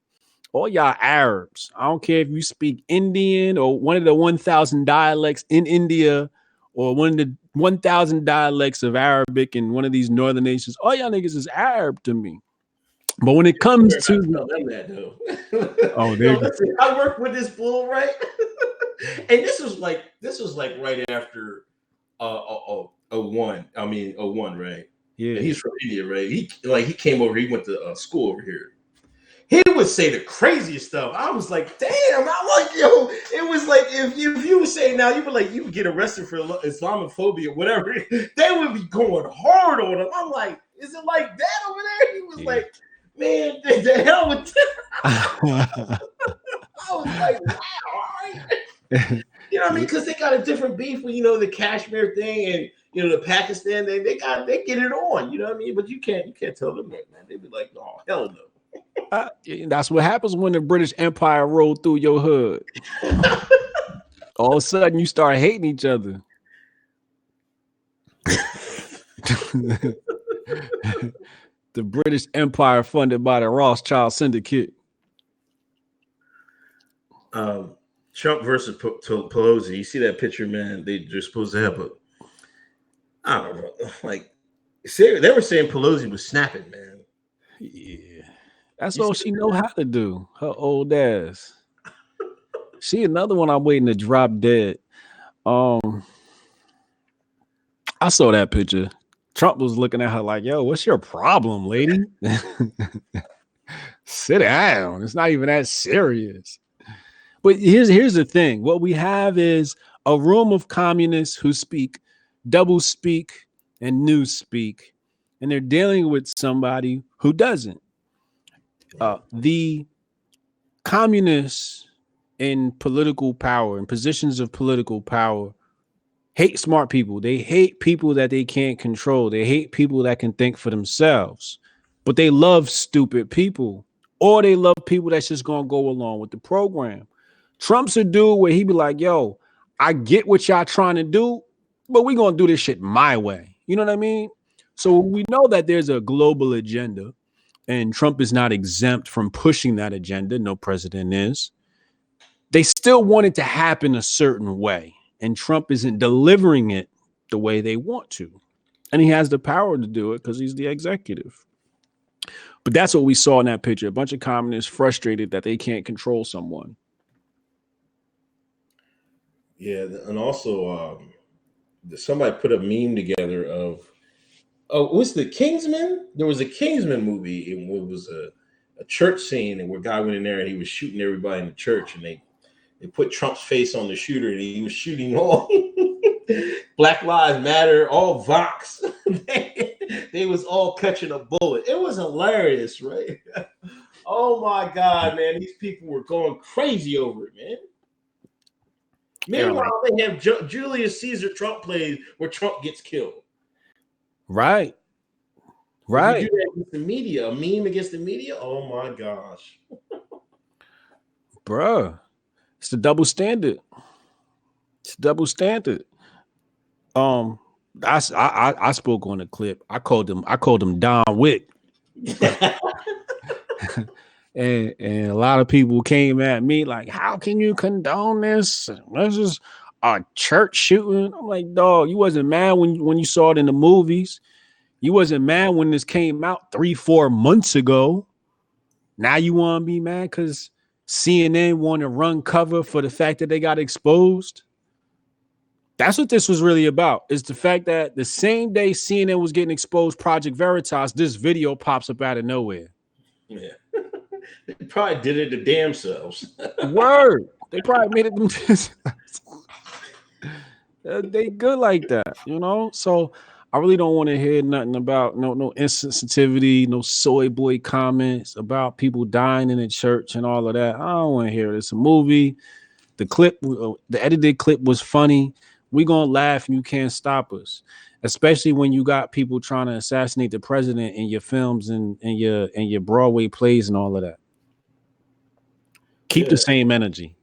All y'all Arabs. I don't care if you speak Indian or one of the 1,000 dialects in India or one of the 1,000 dialects of Arabic in one of these northern nations. All y'all niggas is Arab to me. But when it comes to listen, I worked with this bull, right? And this was like right after a one, right? Yeah. And he's from India, right? He came over, he went to school over here. He would say the craziest stuff. I was like, damn, I like, yo. It was like if you would say now, you would like, you would get arrested for Islamophobia or whatever. They would be going hard on him. I'm like, is it like that over there? He was like, man, the hell with that. I was like, wow, all right. You know what I mean? Because they got a different beef with, the Kashmir thing and the Pakistan thing. They get it on, you know what I mean? But you can't tell them that, man. They be like, oh, hell no. That's what happens when the British Empire rolled through your hood. All of a sudden, you start hating each other. The British Empire funded by the Rothschild Syndicate. Trump versus Pelosi. You see that picture, man? They're supposed to have I don't know. Like, they were saying Pelosi was snapping, man. Yeah. That's all she know how to do. Her old ass. She another one I'm waiting to drop dead. I saw that picture. Trump was looking at her like, yo, what's your problem, lady? Sit down. It's not even that serious. But here's the thing. What we have is a room of communists who speak double speak and news speak, and they're dealing with somebody who doesn't. The communists in political power, in positions of political power, hate smart people. They hate people that they can't control. They hate people that can think for themselves. But they love stupid people, or they love people that's just gonna go along with the program. Trump's a dude where he be like, yo, I get what y'all trying to do, but we're gonna do this shit my way. You know what I mean? So we know that there's a global agenda, and Trump is not exempt from pushing that agenda. No president is. They still want it to happen a certain way, and Trump isn't delivering it the way they want to. And he has the power to do it because he's the executive. But that's what we saw in that picture. A bunch of communists frustrated that they can't control someone. Yeah, and also somebody put a meme together of what's the Kingsman? There was a Kingsman movie. It was a church scene, and where a guy went in there and he was shooting everybody in the church, and they put Trump's face on the shooter, and he was shooting all Black Lives Matter, all Vox. they was all catching a bullet. It was hilarious, right? Oh my God, man! These people were going crazy over it, man. Meanwhile, they have Julius Caesar Trump plays where Trump gets killed. Right. Right. You do that against the media, a meme against the media. Oh my gosh, bruh, it's the double standard. It's double standard. I spoke on the clip. I called him Don Wick. and a lot of people came at me like, how can you condone this? This is a church shooting. I'm like, dog, you wasn't mad when you saw it in the movies. You wasn't mad when this came out 3-4 months ago. Now you want to be mad because CNN want to run cover for the fact that they got exposed. That's what this was really about, is the fact that the same day CNN was getting exposed, Project Veritas, this video pops up out of nowhere. Yeah. They probably did it to damn selves. Word. They probably made it themselves. They good like that, you know? So I really don't want to hear nothing about no insensitivity, no soy boy comments about people dying in the church and all of that. I don't want to hear it. It's a movie. The clip, the edited clip was funny. We're going to laugh and you can't stop us, especially when you got people trying to assassinate the president in your films and your Broadway plays and all of that. Keep the same energy.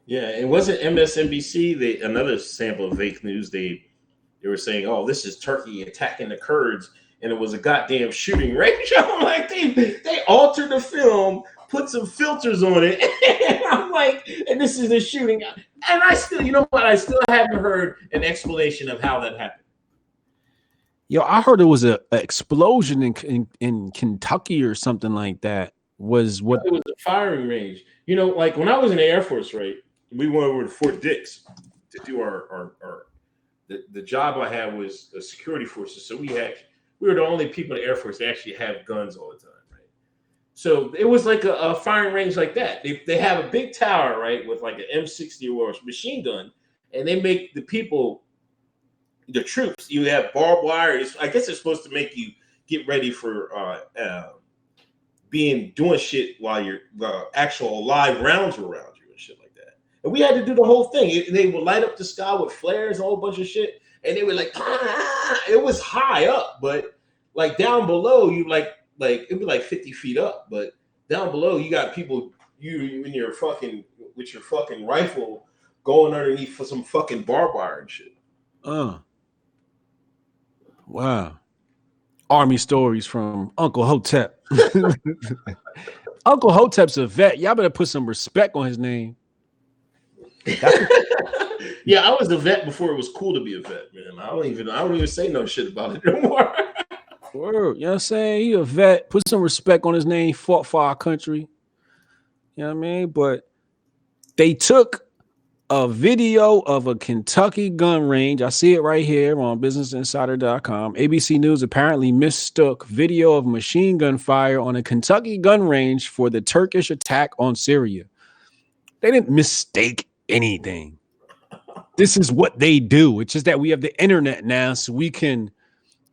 Yeah, it wasn't MSNBC. Another sample of fake news. They were saying, "Oh, this is Turkey attacking the Kurds," and it was a goddamn shooting range. I'm like, they altered the film, put some filters on it, and I'm like, and this is a shooting. And I still, you know what? I still haven't heard an explanation of how that happened. Yo, I heard it was an explosion in Kentucky or something like that. Was what? It was a firing range. You know, like when I was in the Air Force, right? We went over to Fort Dix to do the job I had was the security forces. So we were the only people in the Air Force that actually have guns all the time, right? So it was like a firing range like that. They have a big tower, right, with like an M60 or machine gun, and they make the people, the troops, you have barbed wire. I guess it's supposed to make you get ready for doing shit while your actual live rounds were around you and shit like that. And we had to do the whole thing. They would light up the sky with flares, a whole bunch of shit, and they were like, it was high up, but like down below, you like it'd be like 50 feet up, but down below you got people you in your fucking with your fucking rifle going underneath for some fucking barbed wire and shit. Wow. Army stories from Uncle Hotep. Uncle Hotep's a vet. Y'all better put some respect on his name. Yeah, I was a vet before it was cool to be a vet, man. I don't even say no shit about it no more. Word, you know what I'm saying? He a vet. Put some respect on his name. He fought for our country. You know what I mean? But They took a video of a Kentucky gun range. I see it right here on businessinsider.com. ABC News apparently mistook video of machine gun fire on a Kentucky gun range for the Turkish attack on Syria. They didn't mistake anything. This is what they do. It's just that we have the internet now, so we can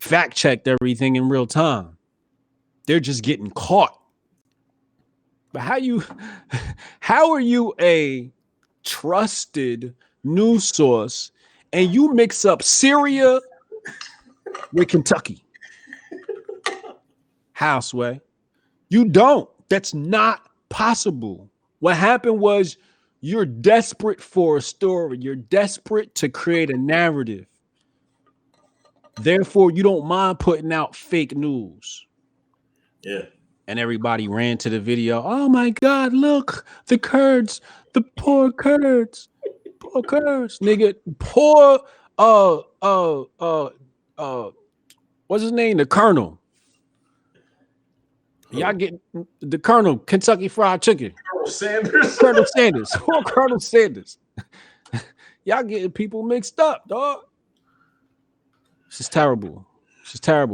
fact check everything in real time. They're just getting caught. But how are you a trusted news source and you mix up Syria with Kentucky? How, Sway? You don't. That's not possible. What happened was you're desperate for a story. You're desperate to create a narrative. Therefore, you don't mind putting out fake news. Yeah. And everybody ran to the video. Oh my God, look, the Kurds, the poor Kurds, nigga, poor, what's his name? The Colonel. Y'all get the Colonel, Kentucky Fried Chicken. Colonel Sanders. Colonel Sanders. Y'all getting people mixed up, dog. This is terrible.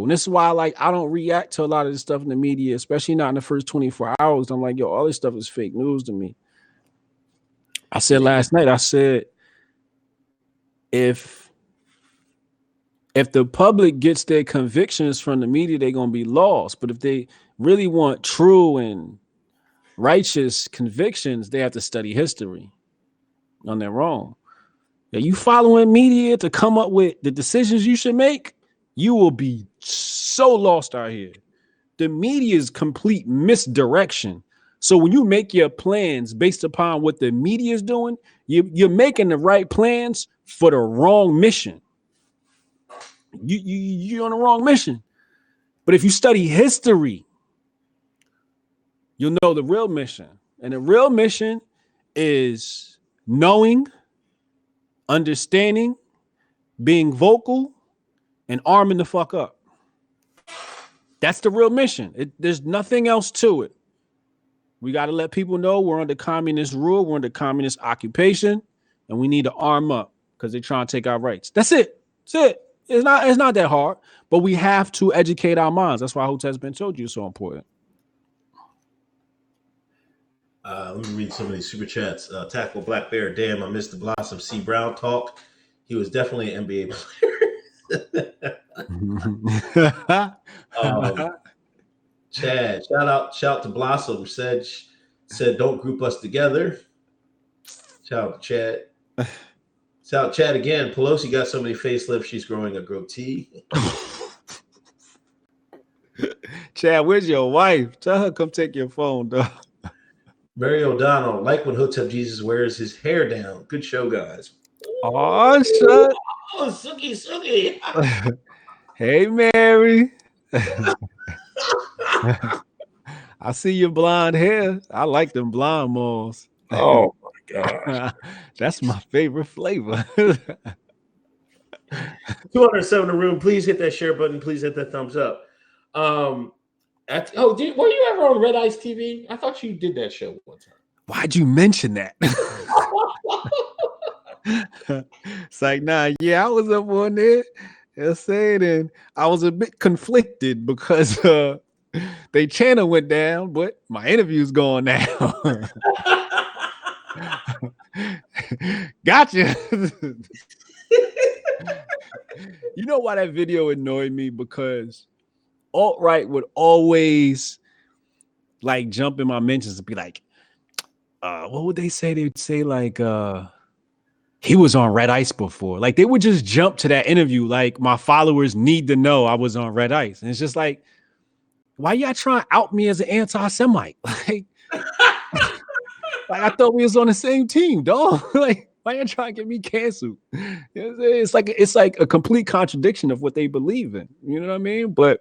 And this is why I don't react to a lot of this stuff in the media, especially not in the first 24 hours. I'm like, yo, all this stuff is fake news to me. I said last night, if the public gets their convictions from the media, they're going to be lost. But if they really want true and righteous convictions, they have to study history on their own. Are you following media to come up with the decisions you should make? You will be so lost out here. The media is complete misdirection. So when you make your plans based upon what the media is doing, you're making the right plans for the wrong mission. You're on the wrong mission. But if you study history, you'll know the real mission. And the real mission is knowing, understanding, being vocal, and arming the fuck up. That's the real mission. There's nothing else to it. We got to let people know we're under communist rule, we're under communist occupation, and we need to arm up because they're trying to take our rights. That's it. It's not that hard, but we have to educate our minds. That's why Hoteps been told you is so important. Let me read some of these super chats. Tackle Black Bear. Damn, I missed the Blossom C. Brown talk. He was definitely an NBA player. Chad, shout to Blossom. Said don't group us together. Shout out to Chad. Shout out Chad again. Pelosi got so many facelifts, she's growing a goatee. Chad, where's your wife? Tell her come take your phone, dog. Mary O'Donnell, like when Hotep Jesus wears his hair down. Good show, guys. Oh, shut. Oh, Suki. Hey, Mary. I see your blonde hair. I like them blonde moles. Oh, my God. That's my favorite flavor. 207 in the room. Please hit that share button. Please hit that thumbs up. Were you ever on Red Ice TV? I thought you did that show one time. Why'd you mention that? It's like, nah, yeah, I was up on there. And I was a bit conflicted because they channel went down, but my interview's going down. Gotcha. You know why that video annoyed me? Because alt-right would always like jump in my mentions and be like, what would they say? They would say like, he was on Red Ice before. Like they would just jump to that interview. Like my followers need to know I was on Red Ice. And it's just like, why y'all trying to out me as an anti-Semite? Like I thought we was on the same team, dog. Like, why y'all trying to get me canceled? It's like a complete contradiction of what they believe in. You know what I mean? But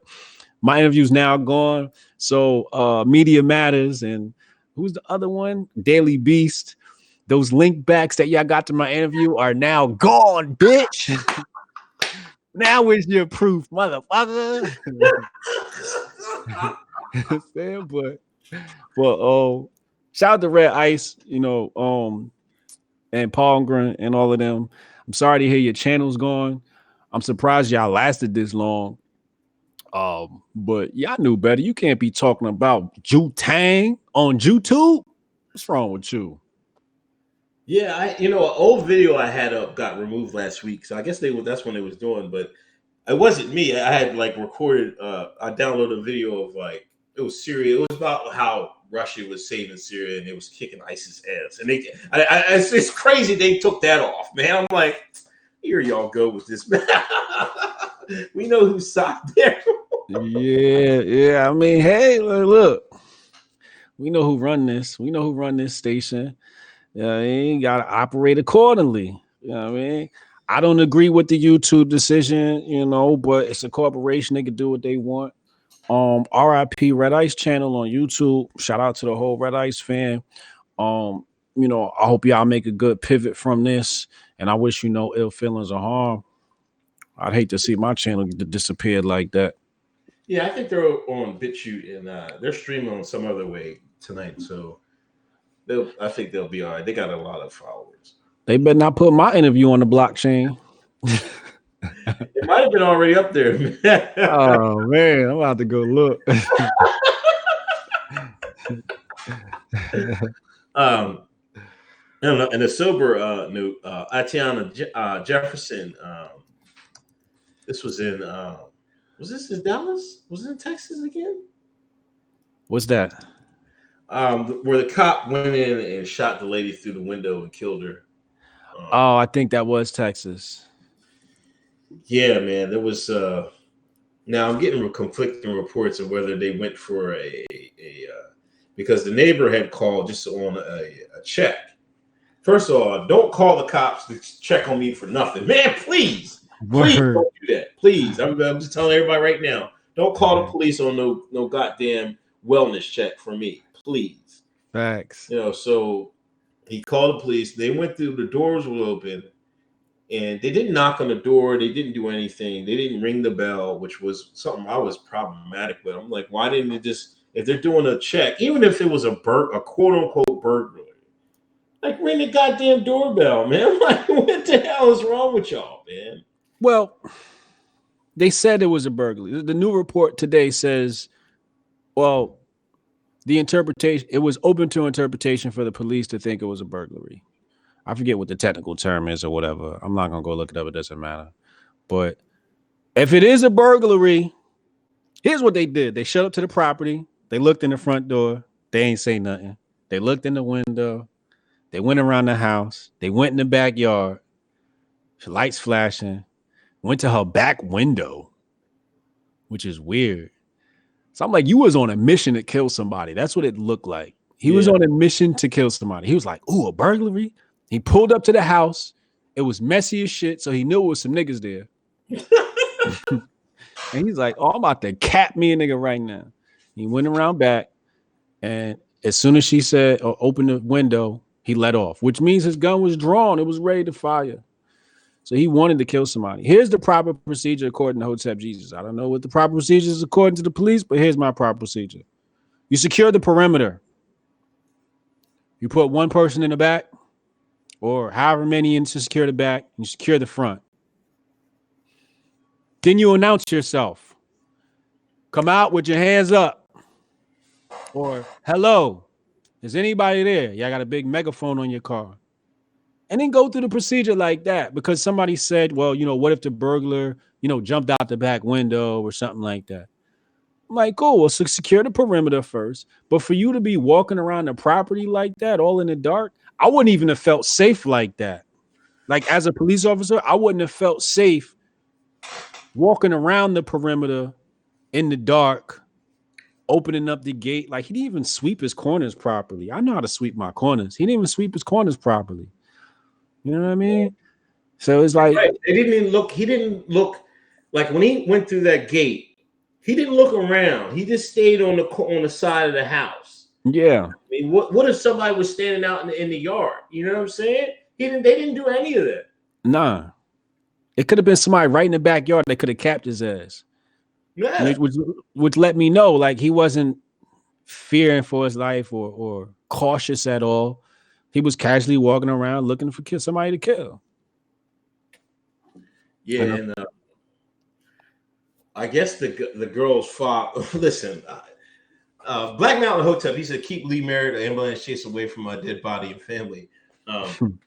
my interview's now gone. So Media Matters and who's the other one? Daily Beast. Those link backs that y'all got to my interview are now gone, bitch. Now where's your proof, motherfucker? But shout out to Red Ice. You know, and Palmgren and all of them. I'm sorry to hear your channel's gone. I'm surprised y'all lasted this long. But y'all knew better. You can't be talking about Ju Tang on YouTube. What's wrong with you? Yeah, an old video I had up got removed last week, so I guess that's when they was doing, but it wasn't me. I had like recorded. I downloaded a video of like it was Syria. It was about how Russia was saving Syria and it was kicking ISIS ass, and it's crazy they took that off, man. I'm like, here y'all go with this, man. We know who's side there. Yeah. I mean, hey, look. We know who run this. We know who run this station. You gotta operate accordingly. You know what I mean? I don't agree with the YouTube decision, but it's a corporation. They can do what they want. RIP Red Ice channel on YouTube. Shout out to the whole Red Ice fan. I hope y'all make a good pivot from this, and I wish you no ill feelings or harm. I'd hate to see my channel disappear like that. Yeah, I think they're on BitChute and they're streaming on some other way tonight, so I think they'll be all right. They got a lot of followers. They better not put my interview on the blockchain. It might have been already up there. Oh man, I'm about to go look. And a sober note, Atatiana Jefferson. This was in was this in Dallas? Was it in Texas again? What's that? Where the cop went in and shot the lady through the window and killed her. I think that was Texas. Yeah, man. There was now I'm getting conflicting reports of whether they went for a because the neighbor had called just on a check. First of all, don't call the cops to check on me for nothing. Man, please don't do that. Please. I'm just telling everybody right now. Don't call the police on no goddamn wellness check for me. Please. Facts. So he called the police. They went through, the doors were open, and they didn't knock on the door. They didn't do anything. They didn't ring the bell, which was something I was problematic with. I'm like, why didn't they just, if they're doing a check, even if it was a quote unquote burglary, like ring the goddamn doorbell, man. Like, what the hell is wrong with y'all, man? Well, they said it was a burglary. The new report today says, well, the interpretation, it was open to interpretation for the police to think it was a burglary. I forget what the technical term is or whatever. I'm not going to go look it up. It doesn't matter. But if it is a burglary, here's what they did. They showed up to the property. They looked in the front door. They ain't say nothing. They looked in the window. They went around the house. They went in the backyard. Lights flashing. Went to her back window, which is weird. So I'm like, you was on a mission to kill somebody. That's what it looked like. He was on a mission to kill somebody. He was like, ooh, a burglary? He pulled up to the house. It was messy as shit, so he knew it was some niggas there. And he's like, oh, I'm about to cap me a nigga right now. He went around back, and as soon as she said, or opened the window, he let off, which means his gun was drawn. It was ready to fire. So he wanted to kill somebody. Here's the proper procedure according to Hotep Jesus. I don't know what the proper procedure is according to the police, but here's my proper procedure. You secure the perimeter. You put one person in the back, or however many in to secure the back, and you secure the front. Then you announce yourself. Come out with your hands up. Or, hello, is anybody there? Y'all got a big megaphone on your car. And then go through the procedure like that, because somebody said, well, what if the burglar, jumped out the back window or something like that? I'm like, cool, well, secure the perimeter first. But for you to be walking around the property like that, all in the dark, I wouldn't even have felt safe like that. Like, as a police officer, I wouldn't have felt safe walking around the perimeter in the dark, opening up the gate. Like, he didn't even sweep his corners properly. I know how to sweep my corners. He didn't even sweep his corners properly. You know what I mean? So it's like, right. He didn't look like when he went through that gate, he didn't look around. He just stayed on the side of the house. Yeah. I mean, what if somebody was standing out in the yard? You know what I'm saying? They didn't do any of that. Nah. It could have been somebody right in the backyard that could have capped his ass. Yeah. Which let me know, like, he wasn't fearing for his life or cautious at all. He was casually walking around looking for somebody to kill. Yeah, and I guess the girl's father. Listen, Black Mountain Hotep. He said, "Keep Lee married, an ambulance chase away from my dead body and family." Tariq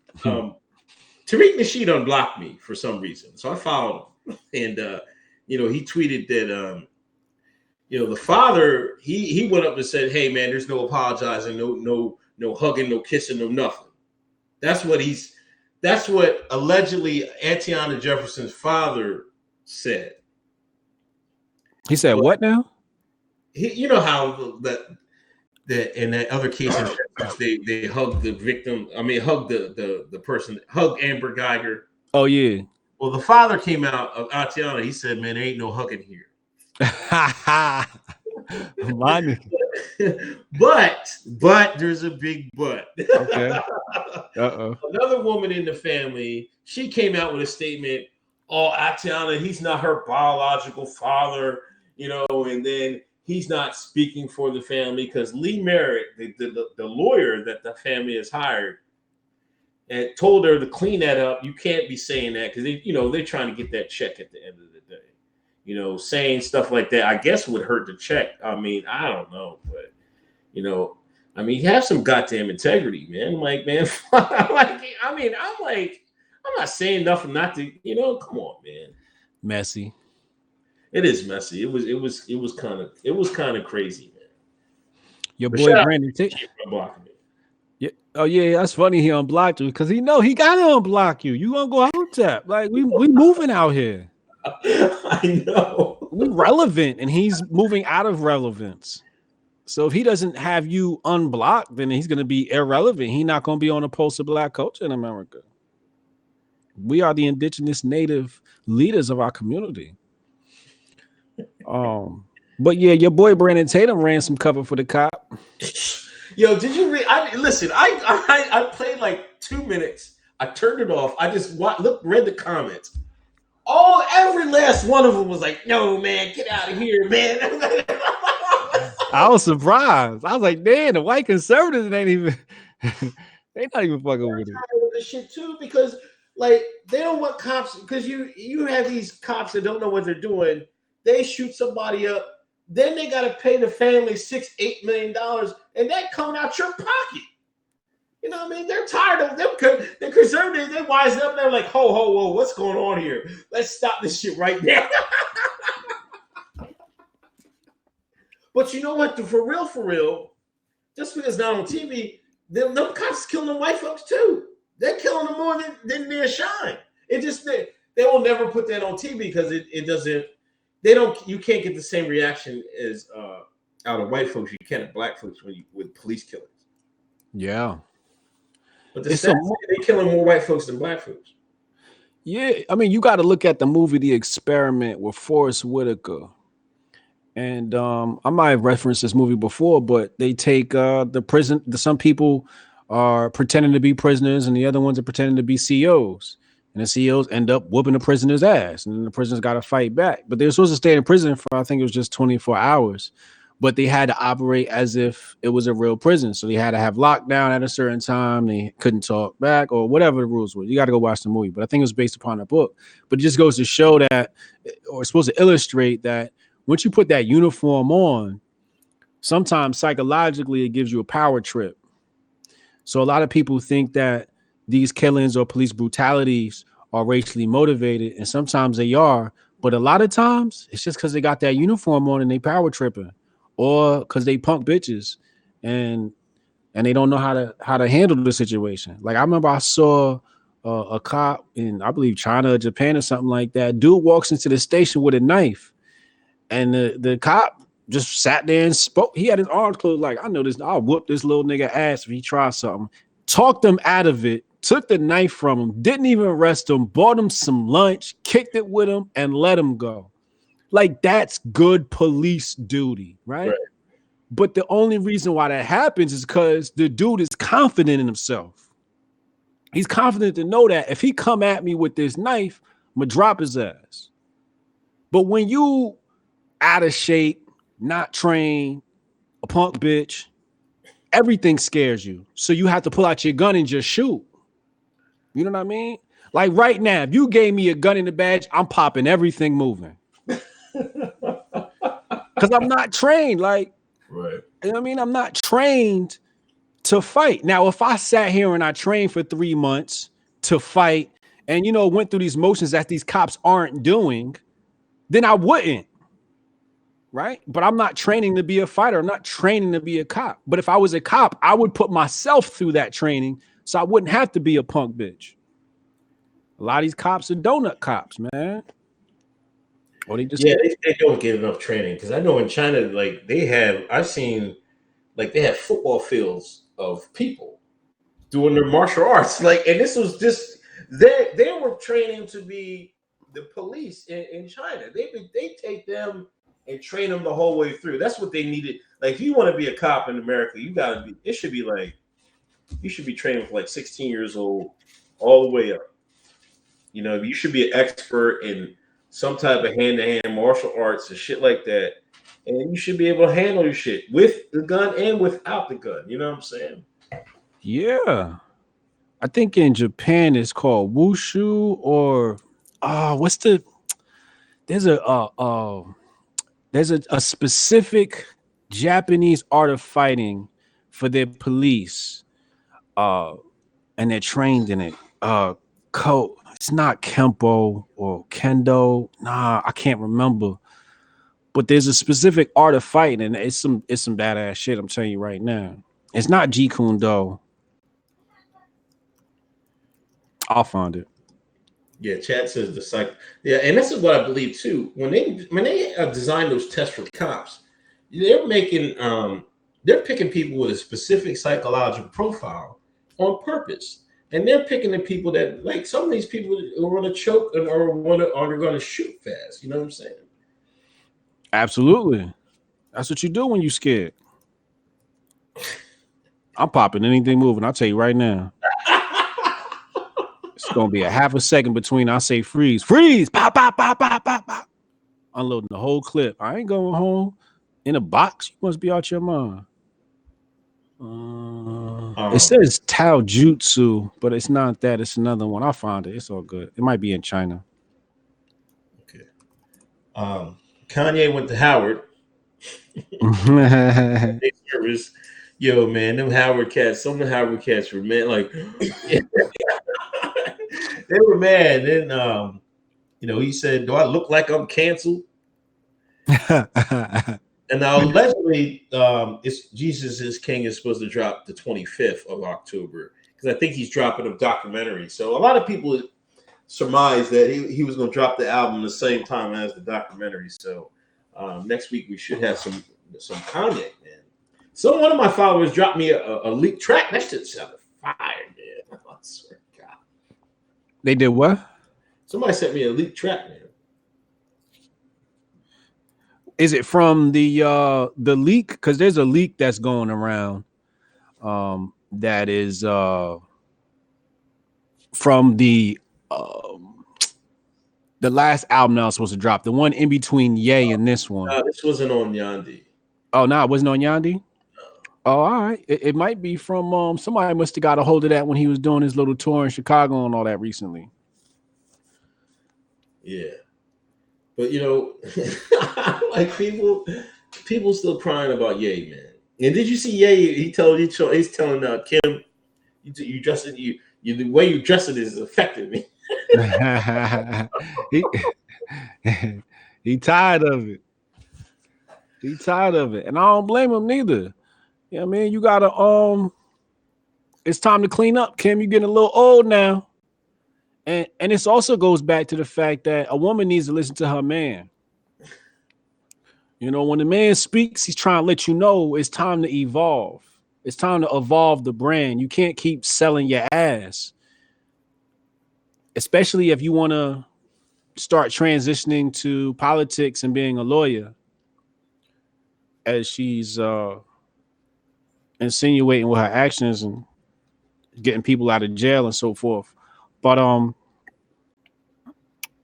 Nasheed unblocked me for some reason, so I followed him, and he tweeted that the father he went up and said, "Hey man, there's no apologizing, no hugging, no kissing, no nothing." That's what allegedly Atatiana Jefferson's father said. He said, "What now?" You know how that in that other case they hugged the victim. I mean, hugged the person, hugged Amber Geiger. Oh yeah. Well, the father came out of Atatiana. He said, "Man, there ain't no hugging here." but there's a big but. Okay. Another woman in the family, she came out with a statement. Oh, Atatiana, he's not her biological father, and then he's not speaking for the family because Lee Merritt, the lawyer that the family has hired, and told her to clean that up. You can't be saying that because they're trying to get that check at the end of the day. Saying stuff like that, I guess would hurt the check. I mean, I don't know, but have some goddamn integrity, man. Like, man, I'm not saying nothing not to, come on, man. Messy. It is messy. It was kind of crazy, man. Your boy Brandon blocking me. Yeah. Oh yeah, that's funny. He unblocked you because he gotta unblock you. You gonna go Hotep. Like we moving out here. I know. We relevant and he's moving out of relevance. So if he doesn't have you unblocked, then he's gonna be irrelevant. He's not gonna be on the pulse of Black culture in America. We are the indigenous native leaders of our community. But yeah, your boy Brandon Tatum ran some cover for the cop. Yo, did you read? I played like 2 minutes. I turned it off. I just read the comments. Every last one of them was like, "No, man, get out of here, man." I was surprised. I was like, "Man, the white conservatives ain't even they're not even fucking with it." This shit too, because like they don't want cops because you have these cops that don't know what they're doing. They shoot somebody up, then they got to pay the family $6-8 million, and that coming out your pocket. You know what I mean? They're tired of them. The conservatives, they wise up. They're like, ho, whoa, what's going on here? Let's stop this shit right now. But you know what? For real, just because it's not on TV, them cops killing them white folks too. They're killing them more than their shine. It just they will never put that on TV because it doesn't. You can't get the same reaction as out of white folks you can at Black folks with police killings. Yeah. But they're killing more white folks than Black folks. Yeah, I mean, you got to look at the movie The Experiment with Forrest Whitaker. And I might have referenced this movie before, but they take the prison. Some people are pretending to be prisoners and the other ones are pretending to be CEOs. And the CEOs end up whooping the prisoner's ass. And then the prisoners got to fight back. But they were supposed to stay in prison for, I think it was just 24 hours. But they had to operate as if it was a real prison. So they had to have lockdown at a certain time. They couldn't talk back or whatever the rules were. You got to go watch the movie. But I think it was based upon a book. But it just goes to show that, or it's supposed to illustrate that once you put that uniform on, sometimes psychologically it gives you a power trip. So a lot of people think that these killings or police brutalities are racially motivated, and sometimes they are. But a lot of times it's just because they got that uniform on and they power tripping, or because they punk bitches and they don't know how to handle the situation. Like I remember I saw a cop in, I believe, China or Japan or something like that. Dude walks into the station with a knife, and the cop just sat there and spoke. He had his arms closed, like, I know this. I'll whoop this little nigga ass if he tries something. Talked him out of it. Took the knife from him. Didn't even arrest him. Bought him some lunch. Kicked it with him and let him go. Like, that's good police duty, right? But the only reason why that happens is because the dude is confident in himself. He's confident to know that if he come at me with this knife, I'm gonna drop his ass. But when you out of shape, not trained, a punk bitch, everything scares you. So you have to pull out your gun and just shoot. You know what I mean? Like right now, if you gave me a gun and a badge, I'm popping everything moving. Because I'm not trained. Like, right. You know what I mean? I'm not trained to fight. Now, if I sat here and I trained for 3 months to fight and, went through these motions that these cops aren't doing, then I wouldn't. Right? But I'm not training to be a fighter. I'm not training to be a cop. But if I was a cop, I would put myself through that training so I wouldn't have to be a punk bitch. A lot of these cops are donut cops, man. Or they just they don't get enough training, because I know in China, like I've seen, like they have football fields of people doing their martial arts, like, and this was just they were training to be the police in China. They take them and train them the whole way through. That's what they needed. Like, if you want to be a cop in America, it should be like, you should be training for like 16 years old all the way up. You should be an expert in some type of hand-to-hand martial arts and shit like that. And you should be able to handle your shit with the gun and without the gun. You know what I'm saying? Yeah. I think in Japan it's called wushu, or there's a specific Japanese art of fighting for their police. And they're trained in it. It's not Kempo or Kendo. Nah, I can't remember. But there's a specific art of fighting, and it's some badass shit. I'm telling you right now. It's not Jeet Kune Do. I'll find it. Yeah, Chad says the psych. Yeah, and this is what I believe too. When they designed those tests for cops, they're picking people with a specific psychological profile on purpose. And they're picking the people that, like, some of these people are going to choke or are going to shoot fast. You know what I'm saying? Absolutely. That's what you do when you're scared. I'm popping anything moving. I'll tell you right now. It's going to be a half a second between I say freeze. Freeze! Pop, pop, pop, pop, pop, pop. Unloading the whole clip. I ain't going home in a box. You must be out your mind. It says Tao Jutsu, but it's not that. It's another one. I'll find it. It's all good. It might be in China. Okay. Kanye went to Howard. Service. Yo, man, them Howard cats. Some of the Howard cats were mad. Like, they were mad. Then, he said, "Do I look like I'm canceled?" And now allegedly, it's Jesus is King is supposed to drop the 25th of October, because I think he's dropping a documentary. So a lot of people surmise that he was going to drop the album the same time as the documentary. So next week we should have some Kanye, man. So one of my followers dropped me a leaked track. That shit sounded fire, man. I swear to God. They did what? Somebody sent me a leaked track, man. Is it from the leak? Because there's a leak that's going around that is from the last album that I was supposed to drop, the one in between Ye and this one. This wasn't on Yandi. Oh, no, it wasn't on Yandi? No. Oh, all right. It might be from somebody must have got a hold of that when he was doing his little tour in Chicago and all that recently. Yeah. But like people still crying about Ye, man. And did you see Ye? He's telling Kim, you dressing the way you dressing is affecting me. he tired of it. He tired of it, and I don't blame him neither. You know what I mean? You gotta it's time to clean up, Kim. You're getting a little old now. And this also goes back to the fact that a woman needs to listen to her man. When the man speaks, he's trying to let you know it's time to evolve. It's time to evolve the brand. You can't keep selling your ass, especially if you want to start transitioning to politics and being a lawyer, as she's insinuating with her actions and getting people out of jail and so forth. But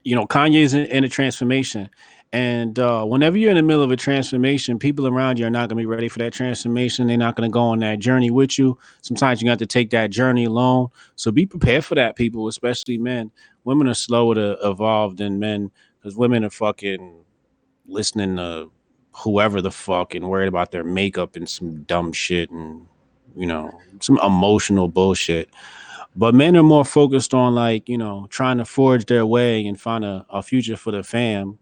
Kanye's in a transformation, And whenever you're in the middle of a transformation, people around you are not going to be ready for that transformation. They're not going to go on that journey with you. Sometimes you have to take that journey alone. So be prepared for that, people, especially men. Women are slower to evolve than men because women are fucking listening to whoever the fuck and worried about their makeup and some dumb shit and, some emotional bullshit. But men are more focused on trying to forge their way and find a future for the fam,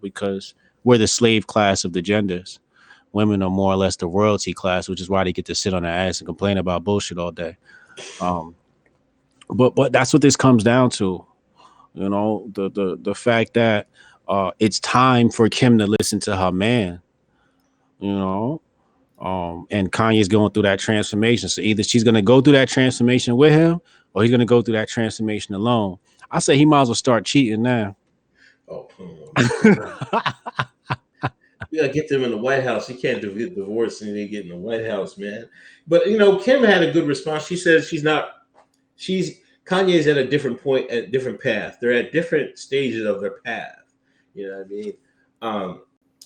because we're the slave class of the genders. Women are more or less the royalty class, which is why they get to sit on their ass and complain about bullshit all day. But that's what this comes down to, the fact that it's time for Kim to listen to her man, and Kanye's going through that transformation. So either she's going to go through that transformation with him or he's going to go through that transformation alone. I say he might as well start cheating now. Oh, you got to get them in the White House. You can't get divorced and they get in the White House, man. But, Kim had a good response. She says Kanye's at a different point, at a different path. They're at different stages of their path. You know what I mean?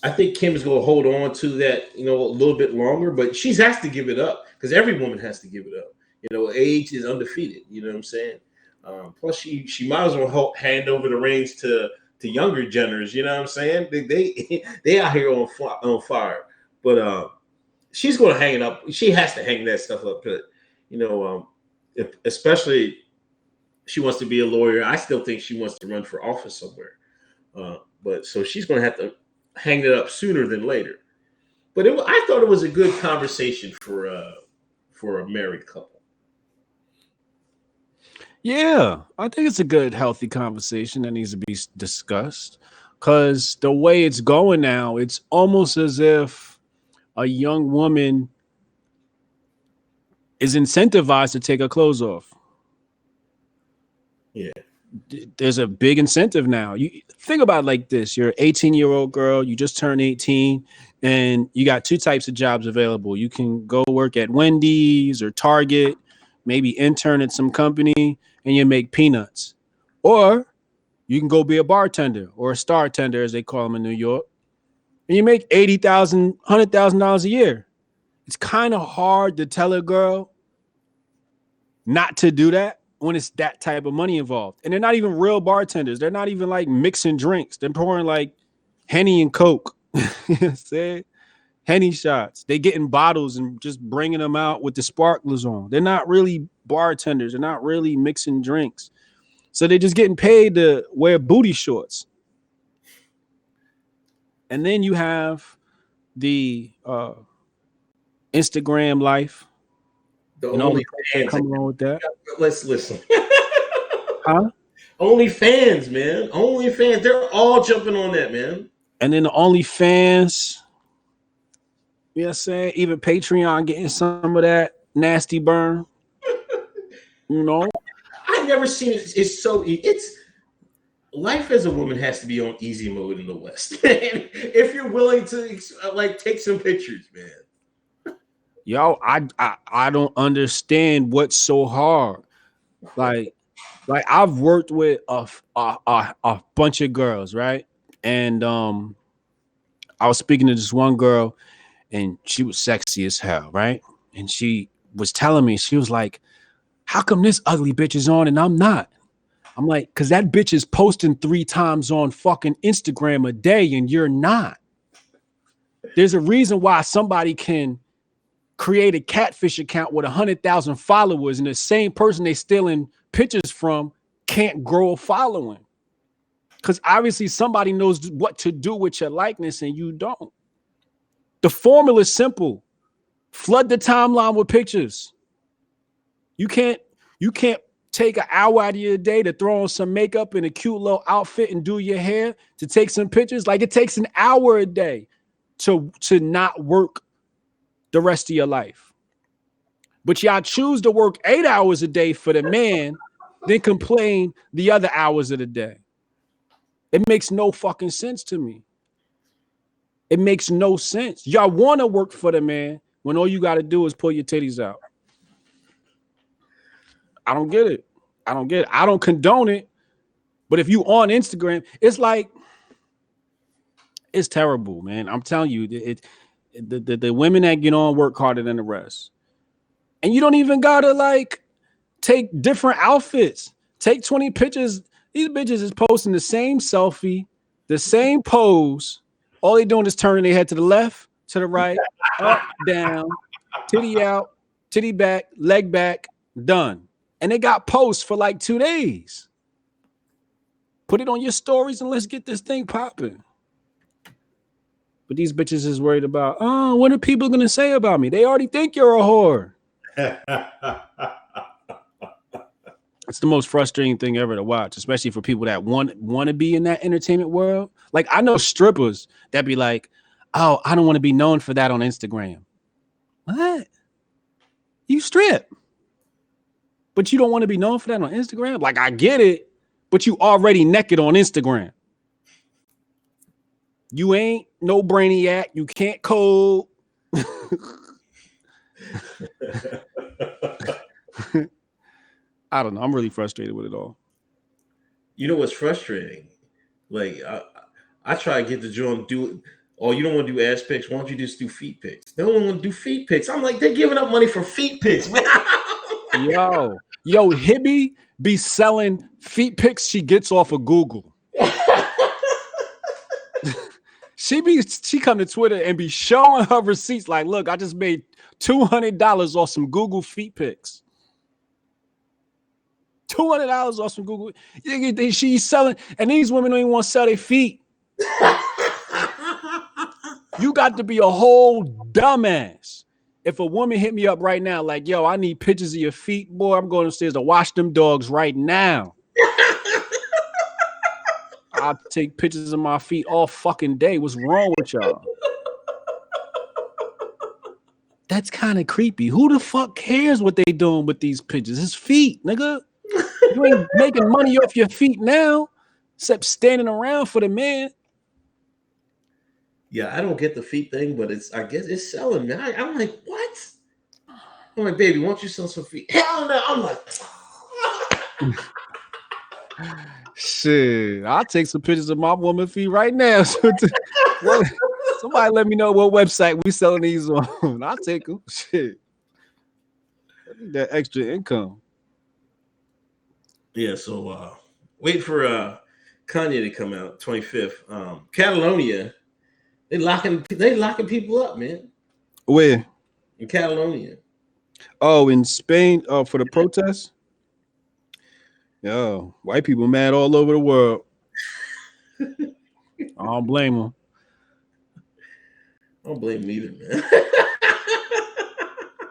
I think Kim is going to hold on to that, a little bit longer, but she has to give it up because every woman has to give it up. Age is undefeated. You know what I'm saying? Plus, she might as well hand over the reins to younger genders. You know what I'm saying? They out here on fire. But she's going to hang it up. She has to hang that stuff up. But, especially she wants to be a lawyer. I still think she wants to run for office somewhere. But so she's going to have to hang it up sooner than later. But I thought it was a good conversation for a married couple. Yeah, I think it's a good, healthy conversation that needs to be discussed because the way it's going now, it's almost as if a young woman is incentivized to take her clothes off. Yeah. There's a big incentive now. You think about it like this. You're an 18-year-old girl. You just turned 18 and you got two types of jobs available. You can go work at Wendy's or Target, maybe intern at some company and you make peanuts. Or you can go be a bartender or a star tender, as they call them in New York, and you make $80,000, $100,000 a year. It's kind of hard to tell a girl not to do that when it's that type of money involved. And they're not even real bartenders. They're not even like mixing drinks. They're pouring like Henny and Coke. Say Henny shots. They getting bottles and just bringing them out with the sparklers on. They're not really bartenders. They're not really mixing drinks. So they're just getting paid to wear booty shorts. And then you have the Instagram life. The only fans come along with that. Let's listen. Huh? OnlyFans, man. OnlyFans. They're all jumping on that, man. And then the OnlyFans. You know what I'm saying? Even Patreon getting some of that nasty burn. I've never seen it. It's life as a woman has to be on easy mode in the West. If you're willing to take some pictures, man. Yo, I don't understand what's so hard. Like I've worked with a bunch of girls, right? And I was speaking to this one girl, and she was sexy as hell, right? And she was telling me, she was like, "How come this ugly bitch is on and I'm not?" I'm like, "Cause that bitch is posting 3 times on fucking Instagram a day, and you're not." There's a reason why somebody can create a catfish account with 100,000 followers and the same person they stealing pictures from can't grow a following. Because obviously somebody knows what to do with your likeness and you don't. The formula is simple. Flood the timeline with pictures. You can't take an hour out of your day to throw on some makeup and a cute little outfit and do your hair to take some pictures. Like it takes an hour a day to not work the rest of your life. But y'all choose to work 8 hours a day for the man, then complain the other hours of the day. It makes no fucking sense to me. It makes no sense. Y'all want to work for the man when all you got to do is pull your titties out. I don't get it. I don't condone it. But if you on Instagram, it's like It's terrible, man. I'm telling you, the women that get on work harder than the rest. And you don't even gotta like take different outfits. Take 20 pictures. These bitches is posting the same selfie, the same pose. All they doing is turning their head to the left, to the right, up, down, titty out, titty back, leg back, done. And they got posts for like 2 days. Put it on your stories and let's get this thing popping. But these bitches is worried about, oh, what are people gonna say about me? They already think you're a whore. It's the most frustrating thing ever to watch, especially for people that want to be in that entertainment world. Like I know strippers that be like, oh, I don't want to be known for that on Instagram. What? You strip, but you don't want to be known for that on Instagram? Like I get it, but you already naked on Instagram. You ain't no brainiac. You can't code. I don't know. I'm really frustrated with it all. You know what's frustrating? Like I try to get the joint do it. Oh, you don't want to do ass pics? Why don't you just do feet pics? They don't want to do feet pics. I'm like, they're giving up money for feet pics, man. Yo, Hibby be selling feet pics she gets off of Google. She come to Twitter and be showing her receipts like, look, I just made $200 off some Google feet pics. $200 off some Google. She's selling, and these women don't even want to sell their feet. You got to be a whole dumbass. If a woman hit me up right now, like, yo, I need pictures of your feet, boy, I'm going upstairs to wash them dogs right now. I'll take pictures of my feet all fucking day. What's wrong with y'all? That's kind of creepy. Who the fuck cares what they doing with these pictures? His feet, nigga. You ain't making money off your feet now, except standing around for the man. Yeah, I don't get the feet thing, but I guess it's selling, man. I'm like, what? I'm like, baby, why don't you sell some feet? Hell no. I'm like, shit. I'll take some pictures of my woman feet right now. Somebody let me know what website we selling these on. I'll take them. Shit. I need that extra income. Yeah, so wait for Kanye to come out 25th. Catalonia, they locking people up, man. Where? In Catalonia. Oh, in Spain, for the protests? Yo, white people mad all over the world. I don't blame them. I don't blame them either, man.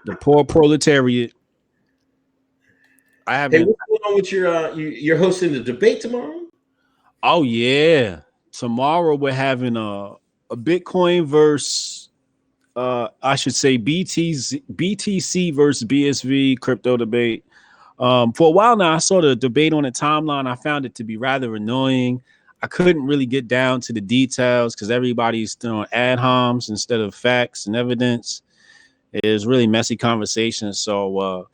The poor proletariat. I haven't. Hey, what's going on with you're hosting the debate tomorrow? Oh yeah, tomorrow we're having a Bitcoin versus I should say BTC versus BSV crypto debate. For a while now, I saw the debate on the timeline. I found it to be rather annoying. I couldn't really get down to the details because everybody's throwing ad homs instead of facts and evidence. It was really messy conversation. So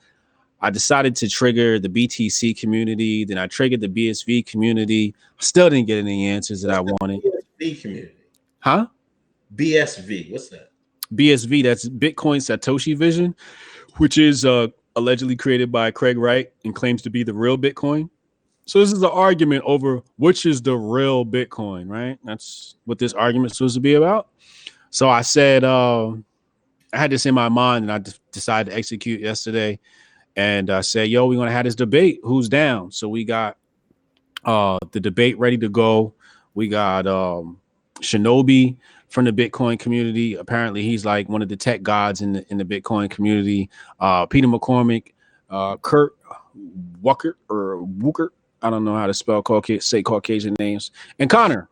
I decided to trigger the BTC community. Then I triggered the BSV community. I still didn't get any answers that I wanted. BSV community. Huh? BSV. What's that? BSV, that's Bitcoin Satoshi Vision, which is allegedly created by Craig Wright and claims to be the real Bitcoin. So this is an argument over which is the real Bitcoin, right? That's what this argument is supposed to be about. So I said, I had this in my mind and I decided to execute yesterday. And I said, yo, we're going to have this debate. Who's down? So we got the debate ready to go. We got Shinobi from the Bitcoin community. Apparently, he's like one of the tech gods in the Bitcoin community. Peter McCormick, Kurt Wooker. I don't know how to spell Caucasian names. And Connor,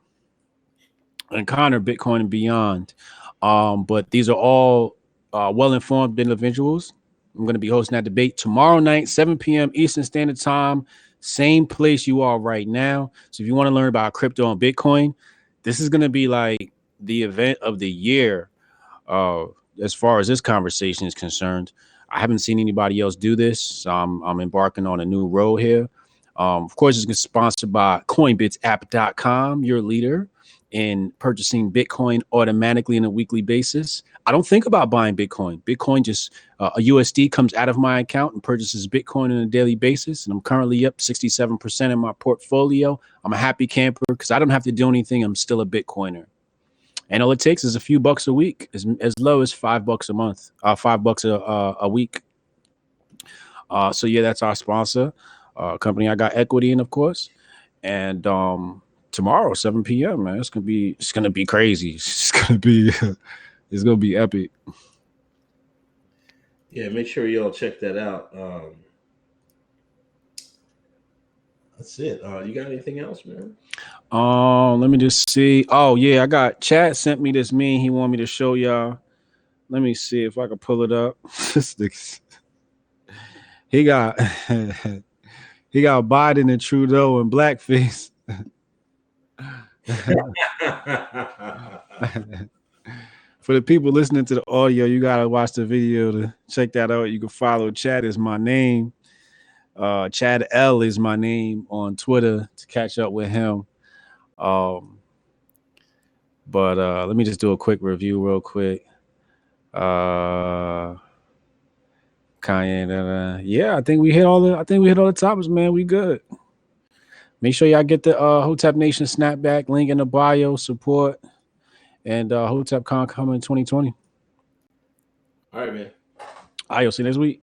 Bitcoin and beyond. But these are all well-informed individuals. I'm going to be hosting that debate tomorrow night, 7 p.m. Eastern Standard Time, same place you are right now. So if you want to learn about crypto and Bitcoin, this is going to be like the event of the year as far as this conversation is concerned. I haven't seen anybody else do this, so I'm embarking on a new road here. Of course, it's sponsored by CoinBitsApp.com, your leader in purchasing Bitcoin automatically on a weekly basis. I don't think about buying Bitcoin. Bitcoin just a USD comes out of my account and purchases Bitcoin on a daily basis. And I'm currently up 67% in my portfolio. I'm a happy camper because I don't have to do anything. I'm still a Bitcoiner. And all it takes is a few bucks a week, as low as $5 a month, $5 a week. So yeah, that's our sponsor, company I got equity in, of course. And tomorrow, 7 p.m., man, it's gonna be crazy. It's gonna be epic. Yeah, make sure y'all check that out. That's it. You got anything else, man? Let me just see. Oh yeah, I got Chad sent me this meme. He wanted me to show y'all. Let me see if I can pull it up. He got Biden and Trudeau and blackface. For the people listening to the audio, you gotta watch the video to check that out. You can follow Chad is my name. Chad L is my name on Twitter to catch up with him. But let me just do a quick review real quick. Kanye, yeah, I think we hit all the topics, man. We good. Make sure y'all get the Hotep Nation snapback link in the bio, support, and HotepCon coming in 2020. All right, man. I'll see you next week.